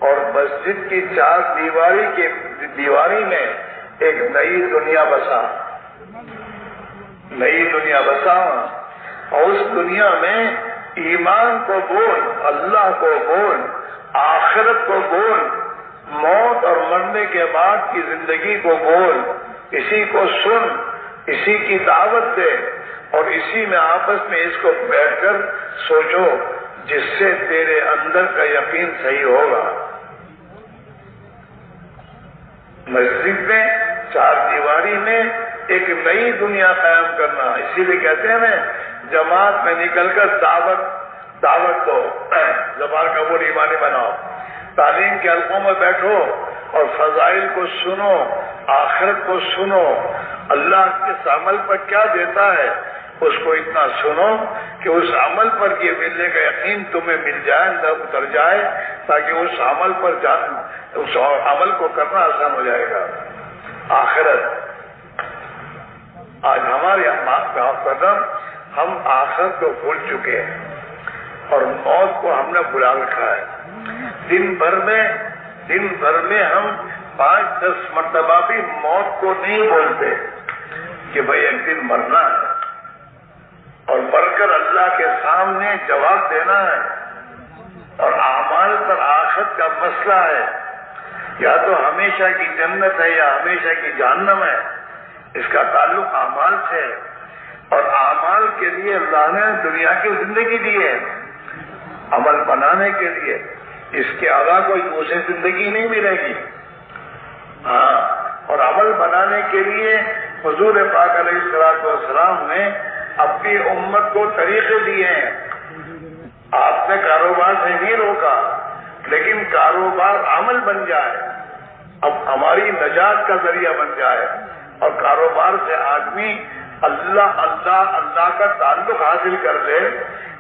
اور مسجد کی 4 دیواری میں ایک نئی دنیا بسا، اور اس دنیا میں ایمان کو بول، اللہ کو بول، آخرت کو بول، موت اور مرنے کے بعد کی زندگی کو بول، اسی کو سن، اسی کی دعوت دے، اور اسی میں آپس میں اس کو بیٹھ کر سوچو، جس سے تیرے اندر کا یقین صحیح ہوگا. مسجد میں 4 دیواری میں ایک نئی دنیا قائم کرنا، اسی لیے کہتے ہیں نا جماعت میں نکل کر دعوت دو، زبان کا بول ایمانی بناؤ، تعلیم کے حلقوں میں بیٹھو اور فضائل کو سنو، آخرت کو سنو، اللہ کس عمل پر کیا دیتا ہے اس کو اتنا سنو کہ اس عمل پر یہ ملنے کا یقین تمہیں مل جائے، اندر اتر جائے، تاکہ اس عمل پر اس عمل کو کرنا آسان ہو جائے گا. آخرت آج ہمارے قدم ہم آخرت کو بھول چکے ہیں اور موت کو ہم نے بلا رکھا ہے. دن بھر میں ہم 5-10 مرتبہ بھی موت کو نہیں بولتے کہ بھئی ایک دن مرنا ہے اور مر کر اللہ کے سامنے جواب دینا ہے، اور اعمال پر آخرت کا مسئلہ ہے، یا تو ہمیشہ کی جنت ہے یا ہمیشہ کی جہنم ہے. اس کا تعلق اعمال سے ہے، اور اعمال کے لیے اللہ نے دنیا کی زندگی دی ہے عمل بنانے کے لیے. اس کے علاوہ کوئی دوسری زندگی نہیں ملے گی. ہاں، اور عمل بنانے کے لیے حضور پاک علیہ الصلوۃ والسلام نے اپنی امت کو طریقے دیے ہیں. آپ نے کاروبار سے نہیں روکا، لیکن کاروبار عمل بن جائے، اب ہماری نجات کا ذریعہ بن جائے، اور کاروبار سے آدمی اللہ کا تعلق حاصل کر لے.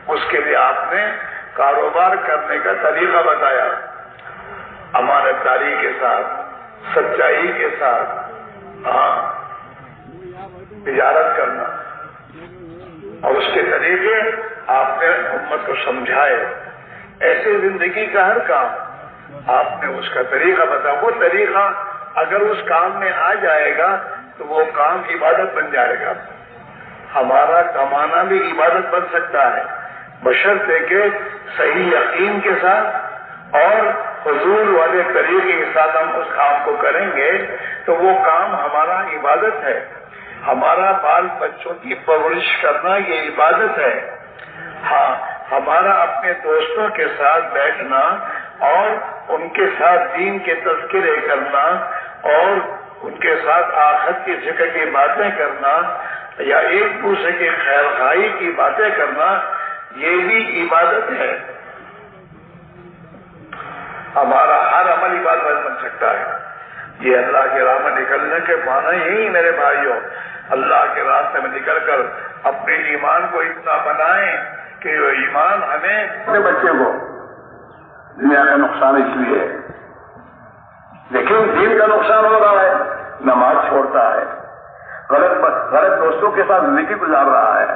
اس کے لیے آپ نے کاروبار کرنے کا طریقہ بتایا، امانتداری کے ساتھ، سچائی کے ساتھ، ہاں، تجارت کرنا، اور اس کے طریقے آپ نے امت کو سمجھائے. ایسے زندگی کا ہر کام آپ نے اس کا طریقہ بتایا. وہ طریقہ اگر اس کام میں آ جائے گا تو وہ کام عبادت بن جائے گا. ہمارا کمانا بھی عبادت بن سکتا ہے، بشرطے کہ صحیح یقین کے ساتھ اور حضور والے طریقے کے ساتھ ہم اس کام کو کریں گے تو وہ کام ہمارا عبادت ہے. ہمارا بال بچوں کی پرورش کرنا یہ عبادت ہے. ہاں، ہمارا اپنے دوستوں کے ساتھ بیٹھنا اور ان کے ساتھ دین کے تذکرے کرنا اور ان کے ساتھ آخرت کی ذکر کی باتیں کرنا یا ایک دوسرے کی خیر خواہی کی باتیں کرنا، یہ بھی عبادت ہے. ہمارا ہر عمل عبادت بن سکتا ہے. یہ اللہ کے راہ میں نکلنے کے معنی یہی میرے بھائیوں، اللہ کے راستے میں نکل کر اپنے ایمان کو اتنا بنائیں کہ وہ ایمان ہمیں اپنے بچے کو دنیا کا نقصان اس لیے ہے، لیکن دین کا نقصان ہو رہا ہے، نماز چھوڑتا ہے، غلط دوستوں کے ساتھ زندگی گزار رہا ہے،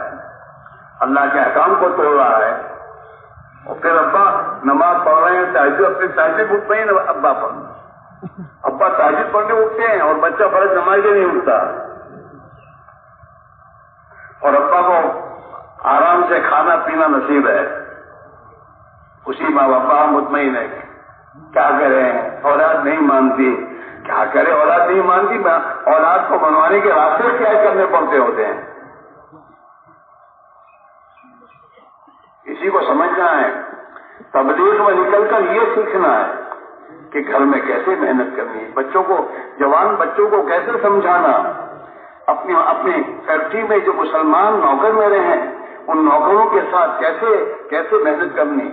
اللہ کے احکام کو توڑ رہا ہے. اور پھر ابا نماز پڑھ رہے ہیں، تہجد اپنی تہجد اٹھتے ہیں، ابا تہجد پڑھنے اٹھتے ہیں اور بچہ فرض نماز کے نہیں اٹھتا، اور ابا کو آرام سے کھانا پینا نصیب ہے، اسی ماں باپ مطمئن ہے. کیا کریں، اولاد نہیں مانتی کہ اکیلے اولاد نہیں مانتی، اولاد کو منوانے کے راستے اختیار کرنے پڑتے ہوتے ہیں. اسی کو سمجھنا ہے. تبلیغ میں نکل کر یہ سیکھنا ہے کہ گھر میں کیسے محنت کرنی ہے، بچوں کو، جوان بچوں کو کیسے سمجھانا، اپنی فیکٹری میں جو مسلمان نوکر میرے ہیں ان نوکروں کے ساتھ کیسے محنت کرنی.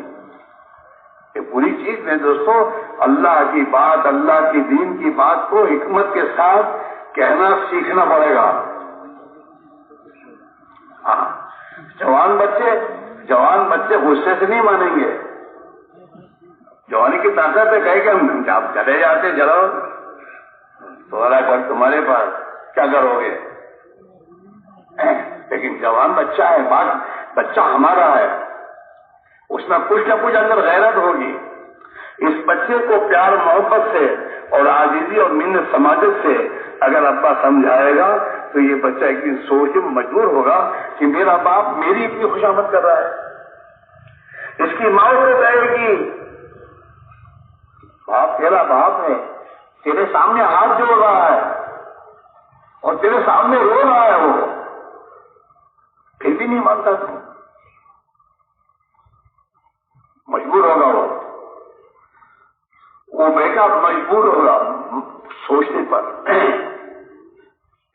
یہ پوری چیز میں دوستو اللہ کی بات، اللہ کی دین کی بات کو حکمت کے ساتھ کہنا سیکھنا پڑے گا. ہاں، جوان بچے غصے سے نہیں مانیں گے. جوانی کی طاقت ہے، کہے کہ ہم چلے جاتے چلو تمہارا گھر تمہارے پاس، کیا کرو گے. لیکن جوان بچہ ہے، بچہ ہمارا ہے، اس میں کچھ نہ کچھ اندر غیرت ہوگی. اس بچے کو پیار محبت سے اور عاجزی اور منت سماجت سے اگر ابا سمجھائے گا تو یہ بچہ ایک دن سوچ میں مجبور ہوگا کہ میرا باپ میری اتنی خوشامد کر رہا ہے. اس کی ماں سے کہے گی باپ تیرا باپ ہے، تیرے سامنے ہاتھ جوڑ رہا ہے اور تیرے سامنے رو رہا ہے، وہ پھر بھی نہیں مانتا. تو مجبور ہوگا، وہ بیٹا مجبور ہوگا سوچنے پر.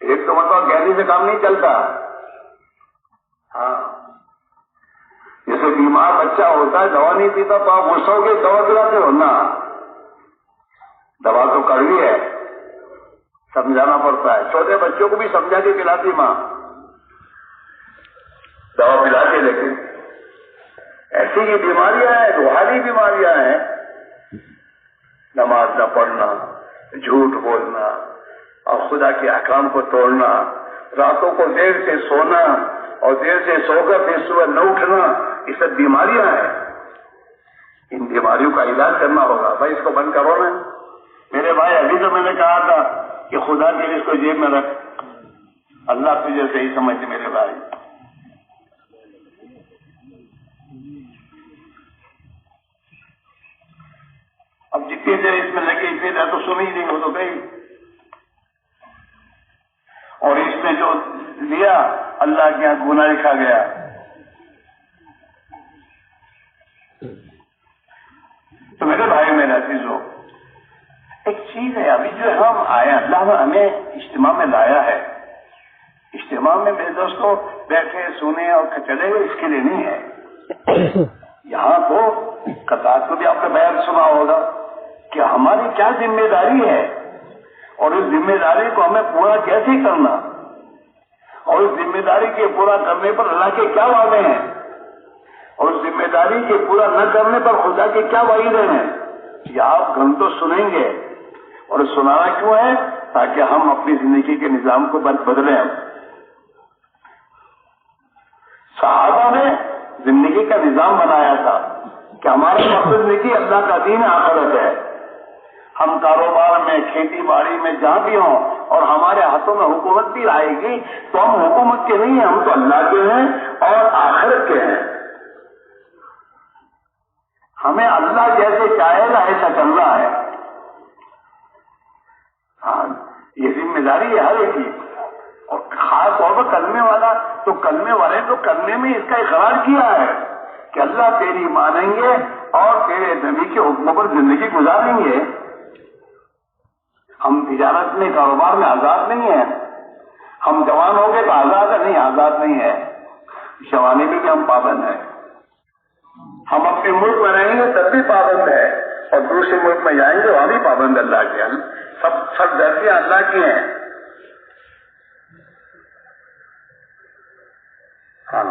ایک تو مطلب گہری سے کام نہیں چلتا. ہاں، جیسے بیمار بچہ ہوتا ہے، دوا نہیں پیتا تو آپ غصہ ہو کے دوا پلاتے ہو نا. دوا تو کڑوی ہے، سمجھانا پڑتا ہے. چھوٹے بچوں کو بھی سمجھا کے پلاتی ماں، دوا پلا کے. لیکن ایسی یہ بیماریاں ہیں، روحانی بیماریاں ہیں. نماز نہ پڑھنا، جھوٹ بولنا اور خدا کے احکام کو توڑنا، راتوں کو دیر سے سونا اور دیر سے سو کر پھر صبح نہ اٹھنا، یہ سب بیماریاں ہیں. ان بیماریوں کا علاج کرنا ہوگا. بھائی اس کو بند کرو نا. میرے بھائی ابھی تو میں نے کہا تھا کہ خدا کے لیے اس کو جیب میں رکھ، اللہ تجھے صحیح سمجھے میرے بھائی. اب جتنی دیر اس میں لگی پھر تو سن ہی نہیں ہو تو گئی. اور اس میں جو لیا اللہ کے یہاں گناہ لکھا گیا. تو میرے بھائی میرے عزیزو، ایک چیز ہے، ابھی جو ہم آئے، اللہ نے ہمیں اجتماع میں لایا ہے. اجتماع میں میرے دوستوں بیٹھے سنے اور چلے گئے اس کے لیے نہیں ہے. یہاں تو کتاب کو بھی آپ کا بیان سنا ہوگا کہ ہماری کیا ذمہ داری ہے اور اس ذمہ داری کو ہمیں پورا کیسے کرنا، اور اس ذمہ داری کے پورا کرنے پر اللہ کے کیا وعدے ہیں، اور اس ذمہ داری کے پورا نہ کرنے پر خدا کے کیا وعیدیں ہیں. یہ آپ گھنٹوں سنیں گے. اور سنانا کیوں ہے؟ تاکہ ہم اپنی زندگی کے نظام کو بدلیں. صحابہ نے زندگی کا نظام بنایا تھا کہ ہمارا مقصد زندگی اللہ کا دین آخرت ہے. ہم کاروبار میں، کھیتی باڑی میں جہاں بھی ہوں اور ہمارے ہاتھوں میں حکومت بھی آئے گی تو ہم حکومت کے نہیں ہیں، ہم تو اللہ کے ہیں اور آخرت کے ہیں. ہمیں اللہ جیسے چاہے گا ایسا چلنا ہے. ہاں، یہ ذمہ داری ہے ہر ایک کی. اور خاص طور پر کلمے والا تو کلمے والے تو کلمے میں اس کا اقرار کیا ہے کہ اللہ تیری مانیں گے اور تیرے نبی کے حکم پر زندگی گزاریں گے. ہم تجارت میں، کاروبار میں آزاد نہیں ہیں. ہم جوان ہو گئے تو آزاد ہے؟ نہیں، آزاد نہیں ہے. جوانی میں بھی ہم پابند ہیں. ہم اپنے ملک میں رہیں گے تب بھی پابند ہے اور دوسرے ملک میں جائیں گے وہاں بھی پابند اللہ کے. سب دھرتیاں اللہ کی ہیں. ہاں،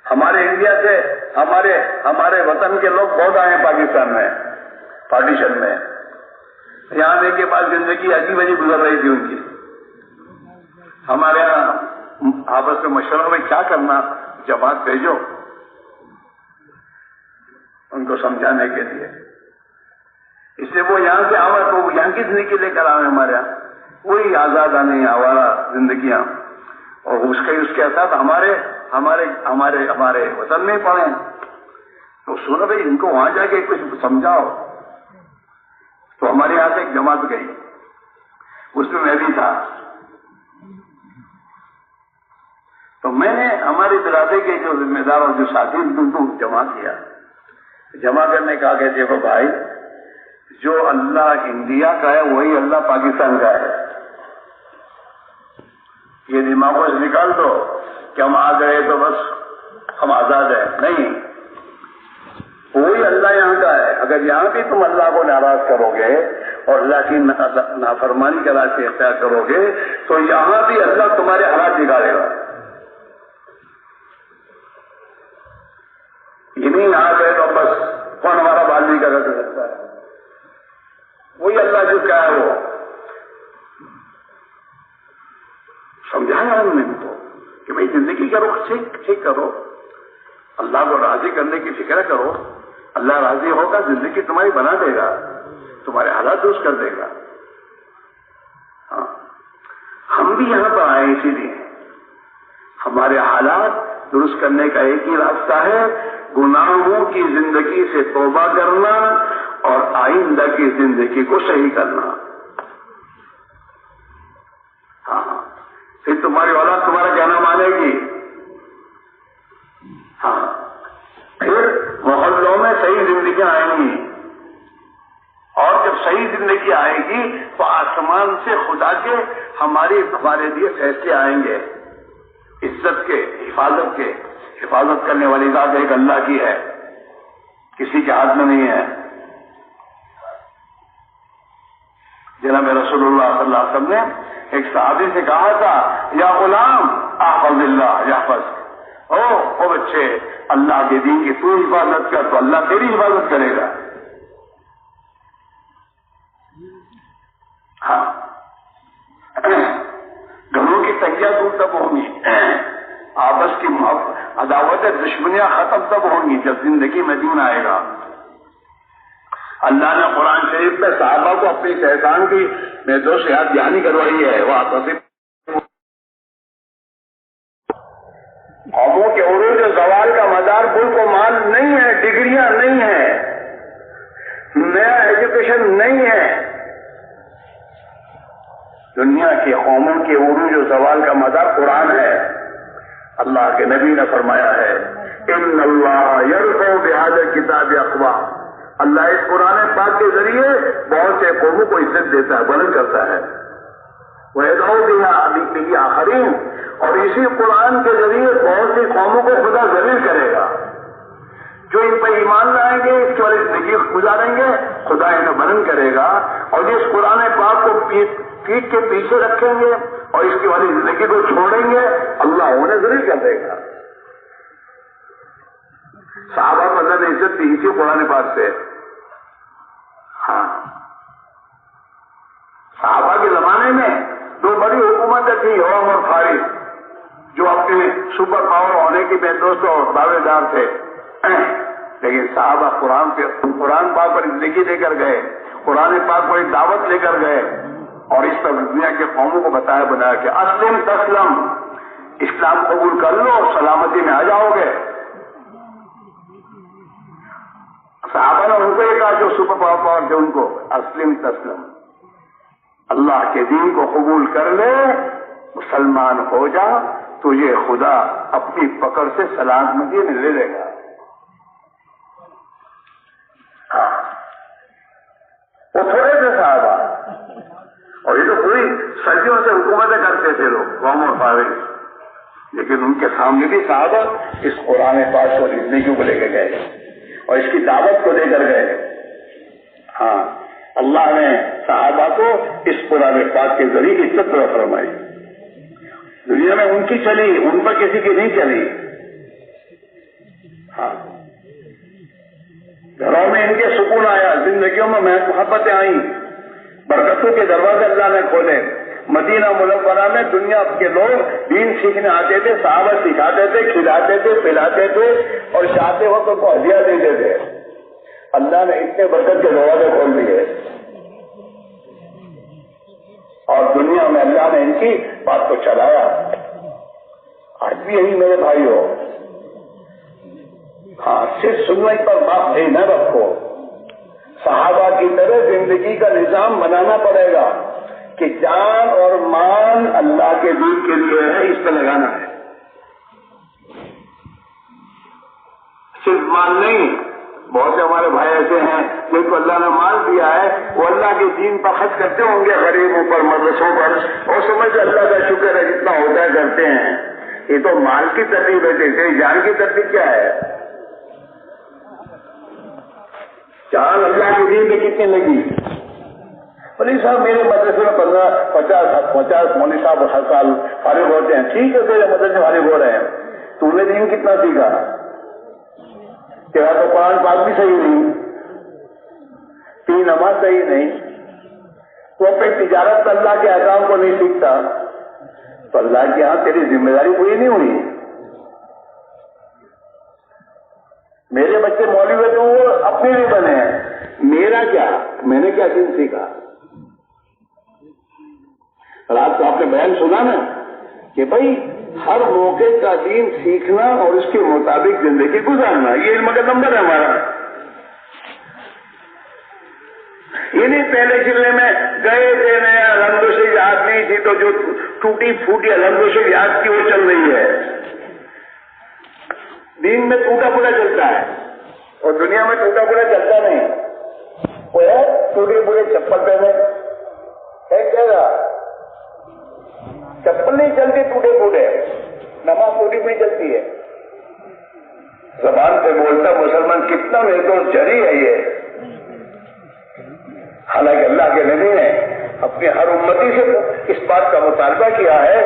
ہمارے انڈیا سے ہمارے وطن کے لوگ بہت آئے ہیں پاکستان میں پارٹیشن میں. یہاں آنے کے بعد زندگی عجیب عجیب گزر رہی تھی ان کی. ہمارے یہاں آپس میں مشورہ میں کیا کرنا، جماعت بھیجو ان کو سمجھانے کے لیے. اس لیے وہ یہاں سے آوا تو یہاں کی زندگی لے کر آئے ہمارے یہاں. وہی آزاد آنے آوارہ زندگیاں اور اس کے اثرات ہمارے وطن میں پڑے. تو سنو بھائی، ان کو وہاں جا کے کچھ سمجھاؤ تو ہمارے یہاں سے ایک جماعت گئی، اس میں میں بھی تھا. تو میں نے ہماری برادری کے جو ذمہ دار اور جو ساتھی ان کو جمع کیا. جمع کرنے کہا کہ دیکھو بھائی، جو اللہ انڈیا کا ہے وہی اللہ پاکستان کا ہے. یہ دماغوں سے نکال دو کہ ہم آ گئے تو بس ہم آزاد ہیں. نہیں، وہی اللہ یہاں کا ہے. اگر یہاں بھی تم اللہ کو ناراض کرو گے اور اللہ کی نافرمانی کا راستے اختیار کرو گے تو یہاں بھی اللہ تمہارے حالات بگاڑے گا. یہ نہیں آ گئے تو بس کون ہمارا بال بھی کر سکتا ہے. وہی اللہ جو کیا ہے وہ سمجھایا ہم نے ان کو کہ بھائی زندگی کرو، ٹھیک کرو، اللہ کو راضی کرنے کی فکر کرو. اللہ راضی ہوگا، زندگی تمہاری بنا دے گا، تمہارے حالات درست کر دے گا. ہاں، ہم بھی یہاں پر آئے اسی لیے. ہمارے حالات درست کرنے کا ایک ہی راستہ ہے، گناہوں کی زندگی سے توبہ کرنا اور آئندہ کی زندگی کو صحیح کرنا. ہاں، پھر تمہاری اولاد تمہارا کہنا مانے گی. ہاں، پھر محلوں میں صحیح زندگیاں آئیں گی، اور جب صحیح زندگی آئے گی تو آسمان سے خدا کے ہمارے لیے فیصلے آئیں گے، عزت کے، حفاظت کے. حفاظت کرنے والی ذات ایک اللہ کی ہے، کسی کے ہاتھ میں نہیں ہے. جناب رسول اللہ صلی اللہ علیہ وسلم نے ایک صحابی سے کہا تھا، یا غلام احفظ اللہ یحفظک. او بچے، اللہ کے دین کی تو حفاظت کر تو اللہ تیری حفاظت کرے گا. ہاں، گھروں کی تنگیاں دور تب ہوں گی، آپس کی عداوت دشمنیاں ختم تب ہوں گی جب زندگی میں دین آئے گا. اللہ نے قرآن شریف میں صحابہ کو اپنی احسان کی میں دو یاد دہانی کروائی ہے. وہ قوموں کے عروج و زوال کا مدار ملک و مال نہیں ہے، ڈگریاں نہیں ہیں، نیا ایجوکیشن نہیں ہے. دنیا کی قوموں کے عروج و زوال کا مدار قرآن ہے. اللہ کے نبی نے فرمایا ہے، ان اللہ یرفع بہذا الکتاب اقوام. اللہ اس قرآن پاک کے ذریعے بہت سے قوموں کو عزت دیتا ہے، بلند کرتا ہے. وَيَدْعُو بِهَا بِهِ آخَرِينَ، اور اسی قرآن کے ذریعے بہت سی قوموں کو خدا ذلیل کرے گا. جو ان پر ایمان لائیں گے، اس کی والی زندگی گزاریں گے، خدا انہیں بلند کرے گا. اور جس قرآن پاک کو پیٹ کے پیچھے رکھیں گے اور اس کی والی زندگی کو چھوڑیں گے، اللہ انہیں ذلیل کر دے گا. صحابہ کو اللہ نے عزت دی اسی قرآن پاک سے. ہاں، صحابہ کے زمانے میں دو بڑی حکومتیں تھیں، روم اور فارس، جو اپنے سپر پاور ہونے کے بے دوست اور دعوے دار تھے. لیکن صحابہ قرآن پاک پر زندگی لے کر گئے، قرآن پاک کو ایک دعوت لے کر گئے اور اس پر دنیا کے قوموں کو بنایا کہ اسلم تسلم، اسلام قبول کر لو اور سلامتی میں آ جاؤ گے. صحابہ نے ان کو یہ کہا جو سپر پاور تھے ان کو، اسلم تسلم، اللہ کے دین کو قبول کر لے، مسلمان ہو جا، تجھے خدا اپنی پکڑ سے سلامتی میں لے لے گا. وہ تھوڑے تھے صحابہ، اور یہ تو پوری صدیوں سے حکومتیں کرتے تھے لوگ، روم اور فارس، لیکن ان کے سامنے بھی صحابہ اس قرآن پاک کو زندگیوں کو لے کے گئے اور اس کی دعوت کو دے کر گئے. ہاں، اللہ نے صحابہ کو اس قرآن پاک کے ذریعے عزت فرمائی. دنیا میں ان کی چلی، ان پر کسی کی نہیں چلی. ہاں، گھروں میں ان کے سکون آیا، زندگیوں میں محبتیں آئیں، برکتوں کے دروازے اللہ نے کھولے. مدینہ منورہ میں دنیا کے لوگ دین سیکھنے آتے تھے، صحابہ سکھاتے تھے، کھلاتے تھے، پلاتے تھے اور چاہتے ہو تو ہدیہ دیتے تھے. اللہ نے اتنے برکت کے دروازے کھول دیے اور دنیا میں اللہ نے ان کی بات کو چلایا. آج بھی یہی میرے بھائی ہو. ہاں، صرف سننے پر بات نہیں نہ رکھو، صحابہ کی طرح زندگی کا نظام بنانا پڑے گا کہ جان اور مان اللہ کے دین کے لیے ہے، اس پہ لگانا ہے، صرف مال نہیں۔ بہت سے ہمارے بھائی ایسے ہیں جن کو اللہ نے مال دیا ہے، وہ اللہ کے دین پر خرچ کرتے ہوں گے، غریبوں پر، مدرسوں پر، اور سمجھ اللہ کا شکر ہے جتنا ہوتا ہے کرتے ہیں۔ یہ تو مال کی ترتیب ہے، تیری جان کی ترتیب کیا ہے؟ جان اللہ کے دین میں کتنی لگی؟ مولوی صاحب میرے مدرسے میں 50 مولوی صاحب ہر سال فارغ ہوتے ہیں۔ ٹھیک ہے، تیرے مدرسے فارغ ہو رہے ہیں، تو نے دین کتنا سیکھا؟ تیرا تو قرآن پاک بھی صحیح نہیں، تیری نماز صحیح نہیں، تو اپنی تجارت میں اللہ کے احکام کو نہیں سیکھتا، تو اللہ کے ہاں تیری ذمہ داری پوری نہیں ہوئی۔ میرے بچے مولوی ہوئے تو وہ اپنے لیے بنے ہیں، میرا کیا؟ میں نے کیا دین سیکھا؟ رات کو آپ نے بیان سنا نا کہ بھائی ہر موقع کا دین سیکھنا اور اس کے مطابق زندگی گزارنا، یہ علم کا نمبر ہے ہمارا۔ یہ نہیں پہلے ضلع میں گئے تھے، نیا الحمد سے یاد نہیں تھی تو جو ٹوٹی پھوٹی الحمد سے یاد کی وہ چل رہی ہے۔ دین میں ٹوٹا پھوٹا چلتا ہے اور دنیا میں ٹوٹا پھوٹا چلتا نہیں۔ وہ ہے ٹوٹے پھوٹے چپل پہنے، کہے گا چپل نہیں چلتی ٹوٹے پھوٹے، نماز ٹوٹی پھوٹی چلتی ہے۔ زبان پہ بولتا مسلمان کتنا میرے تو جری ہے یہ، حالانکہ اللہ کے نبی نے اپنی ہر امتی سے اس بات کا مطالبہ کیا ہے،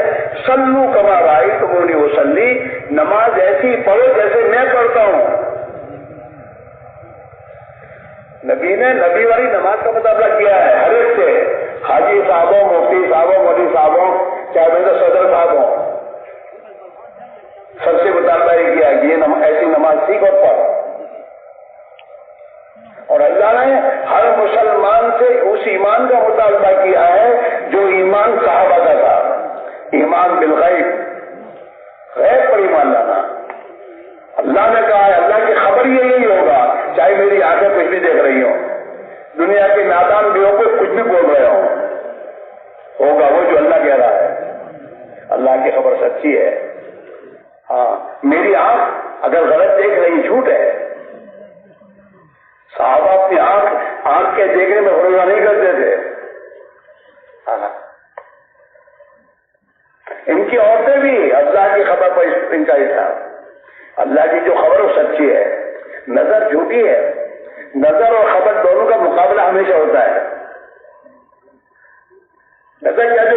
صلو کما رأیتمونی اصلی، نماز ایسی پڑھو جیسے میں پڑھتا ہوں۔ نبی نے نبی والی نماز کا مطالبہ کیا ہے ہر ایک سے، حاجی صاحبوں، مفتی صاحبوں، مولوی صاحبوں، چاہے میں تو صدر صاحب ہوں، سب سے مطالبہ یہ کیا کہ یہ ایسی نماز سیکھ اور پڑھ۔ اور اللہ نے ہر مسلمان سے اس ایمان کا مطالبہ کیا ہے جو ایمان صحابہ کا تھا، ایمان بالغیب، غیب پر ایمان لانا۔ اللہ نے کہا ہے اللہ کی خبر یہی ہوگا، چاہے میری آنکھیں کچھ بھی دیکھ رہی ہوں، دنیا کے نادان بھی ہو کچھ بھی بول رہے ہوں، ہوگا وہ جو اللہ کہہ رہا ہے۔ اللہ کی خبر سچی ہے۔ ہاں میری آنکھ اگر غلط دیکھ رہی جھوٹ ہے۔ صحابہ اپنی آنکھ کے دیکھنے میں بھروسہ نہیں کرتے تھے۔ ان کی عورتیں بھی اللہ کی خبر پر ان کا ہی تھا۔ اللہ کی جو خبر وہ سچی ہے، نظر جھوٹی ہے۔ نظر اور خبر دونوں کا مقابلہ ہمیشہ ہوتا ہے۔ نظر کیا جو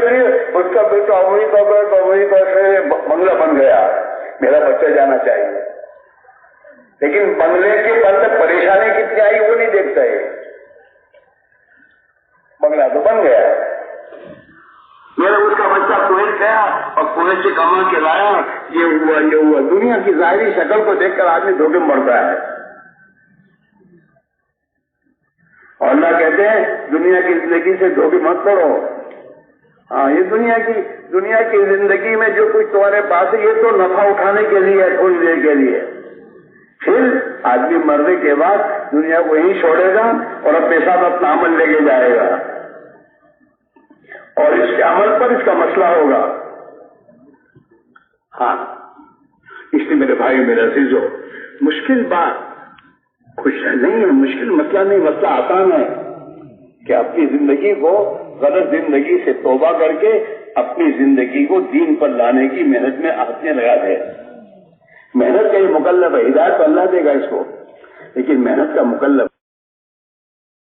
اس کا بیٹا امریکہ سے بنگلہ بن گیا، میرا بچہ جانا چاہیے، لیکن بنگلے کے بل تک پریشانی کتنی آئی وہ نہیں دیکھتا ہے۔ بنگلہ تو بن گیا، میرا اس کا بچہ کویت گیا اور کویت سے کما کے لایا، یہ ہوا۔ دنیا کی ظاہری شکل کو دیکھ کر آدمی دھوکے مرتا ہے، اور اللہ کہتے ہیں دنیا کی زندگی سے دھوکے مت پڑو۔ ہاں یہ دنیا کی زندگی میں جو کچھ تمہارے پاس ہے یہ تو نفع اٹھانے کے لیے ہے، تھوڑی دیر کے لیے، پھر آدمی مرنے کے بعد دنیا کو یہیں چھوڑے گا اور اپنے ساتھ اپنا عمل لے کے جائے گا، اور اس کے عمل پر اس کا مسئلہ ہوگا۔ ہاں اس لیے میرے بھائی میرے عزیزو، مشکل بات کچھ نہیں ہے، مشکل مسئلہ نہیں، مسئلہ آسان ہے کہ اپنی زندگی کو غلط زندگی سے توبہ کر کے اپنی زندگی کو دین پر لانے کی محنت میں ہاتھیں لگا دے۔ محنت کا یہ مکلف ہے، ہدایت تو اللہ دے گا اس کو، لیکن محنت کا مکلف